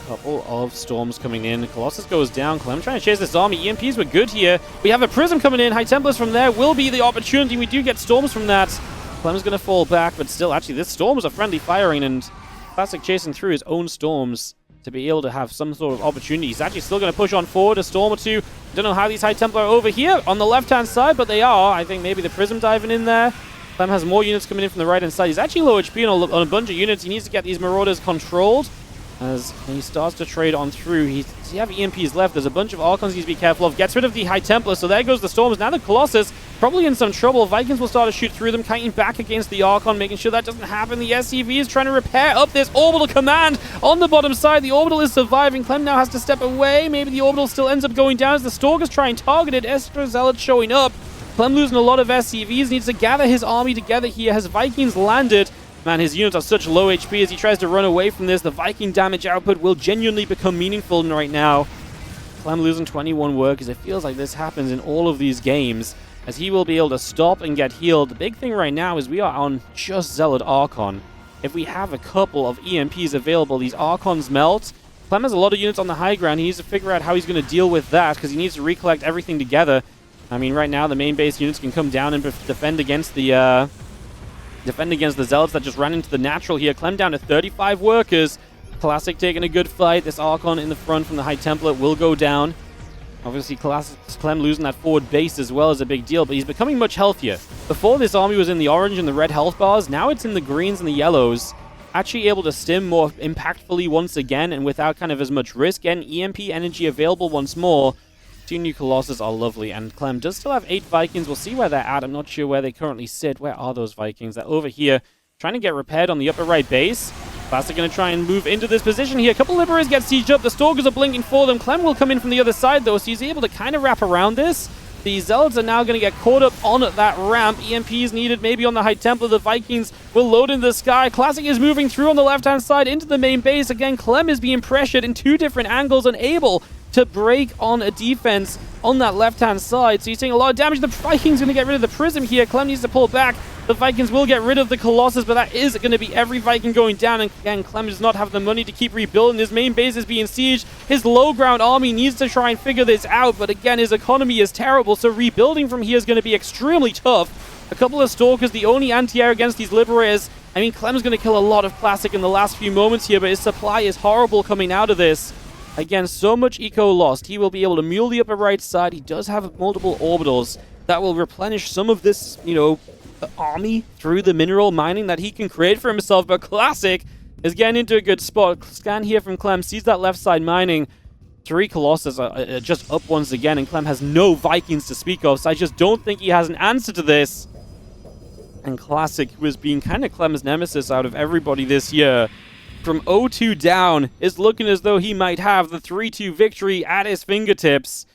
Couple of Storms coming in. Colossus goes down. Clem trying to chase this army. EMPs were good here. We have a Prism coming in. High Templars from there will be the opportunity. We do get Storms from that. Clem's going to fall back, but still, actually, this Storms are friendly firing, and Classic chasing through his own Storms to be able to have some sort of opportunity. He's actually still going to push on forward, a Storm or two. Don't know how these High Templar are over here on the left-hand side, but they are. I think maybe the Prism diving in there. Clem has more units coming in from the right-hand side. He's actually low HP on a bunch of units. He needs to get these Marauders controlled. As he starts to trade on through, he have EMPs left. There's a bunch of Archons he needs to be careful of. Gets rid of the High Templar, so there goes the Storms. Now the Colossus, probably in some trouble. Vikings will start to shoot through them, kiting back against the Archon, making sure that doesn't happen. The SCV is trying to repair up this Orbital command on the bottom side. The Orbital is surviving. Clem now has to step away. Maybe the Orbital still ends up going down as the Stalkers try and target it. Extra Zealots showing up. Clem losing a lot of SCVs, needs to gather his army together here. Has Vikings landed? Man, his units are such low HP as he tries to run away from this. The Viking damage output will genuinely become meaningful right now. Clem losing 21 workers. It feels like this happens in all of these games, as he will be able to stop and get healed. The big thing right now is we are on just Zealot Archon. If we have a couple of EMPs available, these Archons melt. Clem has a lot of units on the high ground. He needs to figure out how he's going to deal with that, because he needs to recollect everything together. I mean, right now the main base units can come down and defend against the Zealots that just ran into the natural here. Clem down to 35 workers. Classic taking a good fight. This Archon in the front from the High Templar will go down. Obviously, Clem losing that forward base as well is a big deal, but he's becoming much healthier. Before, this army was in the orange and the red health bars. Now it's in the greens and the yellows. Actually able to stim more impactfully once again and without kind of as much risk. Getting EMP energy available once more. 2 new Colossus are lovely, and Clem does still have 8 Vikings. We'll see where they're at. I'm not sure where they currently sit. Where are those Vikings? They're over here, trying to get repaired on the upper right base. Classic going to try and move into this position here. A couple Liberators get sieged up. The Stalkers are blinking for them. Clem will come in from the other side, though, so he's able to kind of wrap around this. The Zealots are now going to get caught up on that ramp. EMPs needed maybe on the High Templar. The Vikings will load into the sky. Classic is moving through on the left-hand side into the main base. Again, Clem is being pressured in 2 different angles, unable to break on a defense on that left-hand side. So you're seeing a lot of damage. The Vikings going to get rid of the Prism here. Clem needs to pull back. The Vikings will get rid of the Colossus, but that is going to be every Viking going down. And again, Clem does not have the money to keep rebuilding. His main base is being sieged. His low-ground army needs to try and figure this out, but again, his economy is terrible, so rebuilding from here is going to be extremely tough. A couple of Stalkers, the only anti-air against these Liberators. I mean, Clem's going to kill a lot of Classic in the last few moments here, but his supply is horrible coming out of this. Again, so much eco lost. He will be able to mule the upper right side. He does have multiple orbitals that will replenish some of this, army through the mineral mining that he can create for himself. But Classic is getting into a good spot. Scan here from Clem, sees that left side mining. 3 Colossus are just up once again, and Clem has no Vikings to speak of, so I just don't think he has an answer to this. And Classic, who has been kind of Clem's nemesis out of everybody this year, from 0-2 down, is looking as though he might have the 3-2 victory at his fingertips.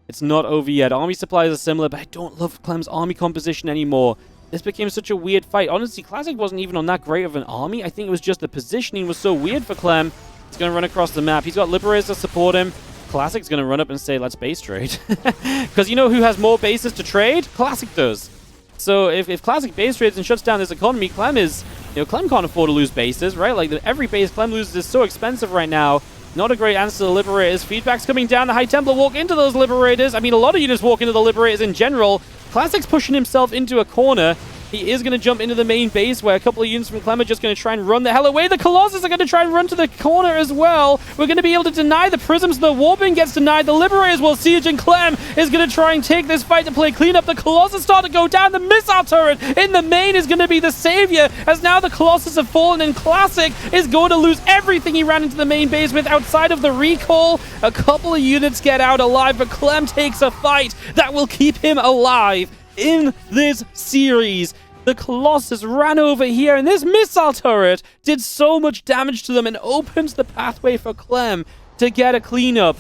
It's not over yet. Army supplies are similar, but I don't love Clem's army composition anymore. This became such a weird fight. Honestly, Classic wasn't even on that great of an army. I think it was just the positioning was so weird for Clem. He's going to run across the map. He's got Liberators to support him. Classic's going to run up and say, let's base trade. Because you know who has more bases to trade? Classic does. So if Classic base trades and shuts down this economy, Clem can't afford to lose bases, right? Like, every base Clem loses is so expensive right now. Not a great answer to the Liberators. Feedback's coming down. The High Templar walk into those Liberators. I mean, a lot of units walk into the Liberators in general. Classic's pushing himself into a corner. He is going to jump into the main base, where a couple of units from Clem are just going to try and run the hell away. The Colossus are going to try and run to the corner as well. We're going to be able to deny the Prisms. The Warping gets denied. The Liberators will siege, and Clem is going to try and take this fight to play cleanup. The Colossus start to go down. The missile turret in the main is going to be the savior, as now the Colossus have fallen, and Classic is going to lose everything he ran into the main base with outside of the recall. A couple of units get out alive, but Clem takes a fight that will keep him alive in this series. The Colossus ran over here, and this missile turret did so much damage to them and opens the pathway for Clem to get a cleanup.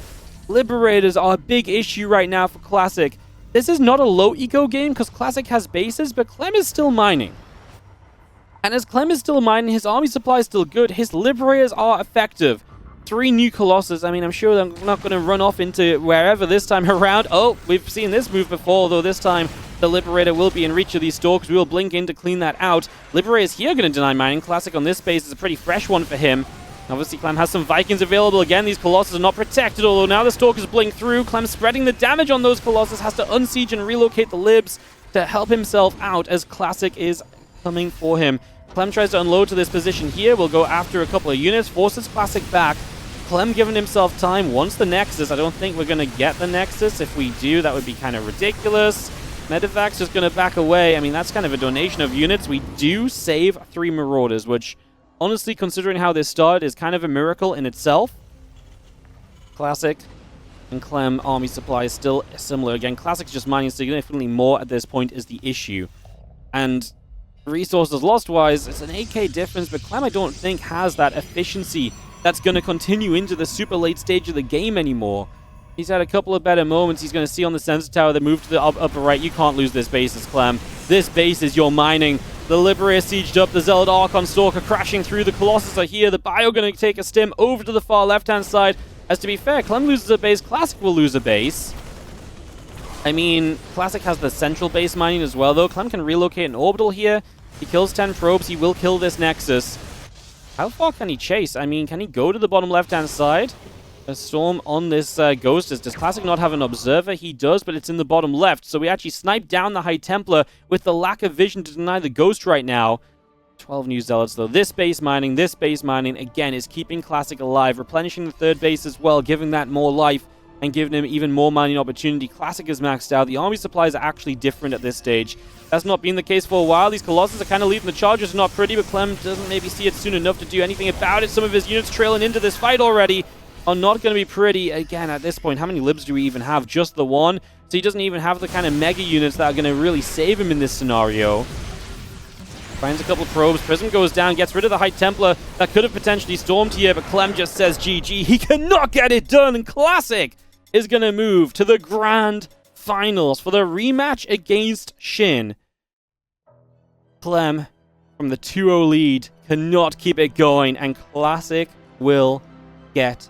Liberators are a big issue right now for Classic. This is not a low eco game because Classic has bases, but Clem is still mining. And as Clem is still mining, his army supply is still good. His Liberators are effective. 3 new Colossus. I mean, I'm sure they're not going to run off into wherever this time around. Oh, we've seen this move before, although this time the Liberator will be in reach of these Stalkers. We will blink in to clean that out. Liberator is here going to deny mining. Classic on this base is a pretty fresh one for him. Obviously, Clem has some Vikings available. Again, these Colossus are not protected, although now the Stalkers blink through. Clem spreading the damage on those Colossus, has to unsiege and relocate the Libs to help himself out as Classic is coming for him. Clem tries to unload to this position here. We'll go after a couple of units, forces Classic back. Clem giving himself time, wants the Nexus. I don't think we're going to get the Nexus. If we do, that would be kind of ridiculous. Medevac's just going to back away. I mean, that's kind of a donation of units. We do save 3 Marauders, which, honestly, considering how this started, is kind of a miracle in itself. Classic and Clem army supply is still similar. Again, Classic's just mining significantly more at this point is the issue. And resources lost-wise, it's an 8k difference, but Clem, I don't think, has that efficiency that's going to continue into the super late stage of the game anymore. He's had a couple of better moments. He's going to see on the sensor tower that move to the upper right. You can't lose this base, Clem. This base is your mining. The Liberator sieged up. The Zealot Archon Stalker crashing through. The Colossus are here. The Bio going to take a stim over to the far left-hand side. As to be fair, Clem loses a base. Classic will lose a base. I mean, Classic has the central base mining as well, though. Clem can relocate an orbital here. He kills 10 probes. He will kill this Nexus. How far can he chase? I mean, can he go to the bottom left-hand side? A storm on this Ghost. Does Classic not have an observer? He does, but it's in the bottom left. So we actually snipe down the High Templar with the lack of vision to deny the Ghost right now. 12 new Zealots, though. This base mining, again, is keeping Classic alive. Replenishing the third base as well, giving that more life and giving him even more mining opportunity. Classic is maxed out. The army supplies are actually different at this stage. That's not been the case for a while. These Colossus are kind of leaving the charges not pretty, but Clem doesn't maybe see it soon enough to do anything about it. Some of his units trailing into this fight already are not going to be pretty. Again, at this point, how many libs do we even have? Just the one. So he doesn't even have the kind of mega units that are going to really save him in this scenario. Finds a couple of probes. Prism goes down, gets rid of the High Templar that could have potentially stormed here, but Clem just says GG. He cannot get it done, and Classic is going to move to the grand finals for the rematch against Shin. Clem, from the 2-0 lead, cannot keep it going, and Classic will get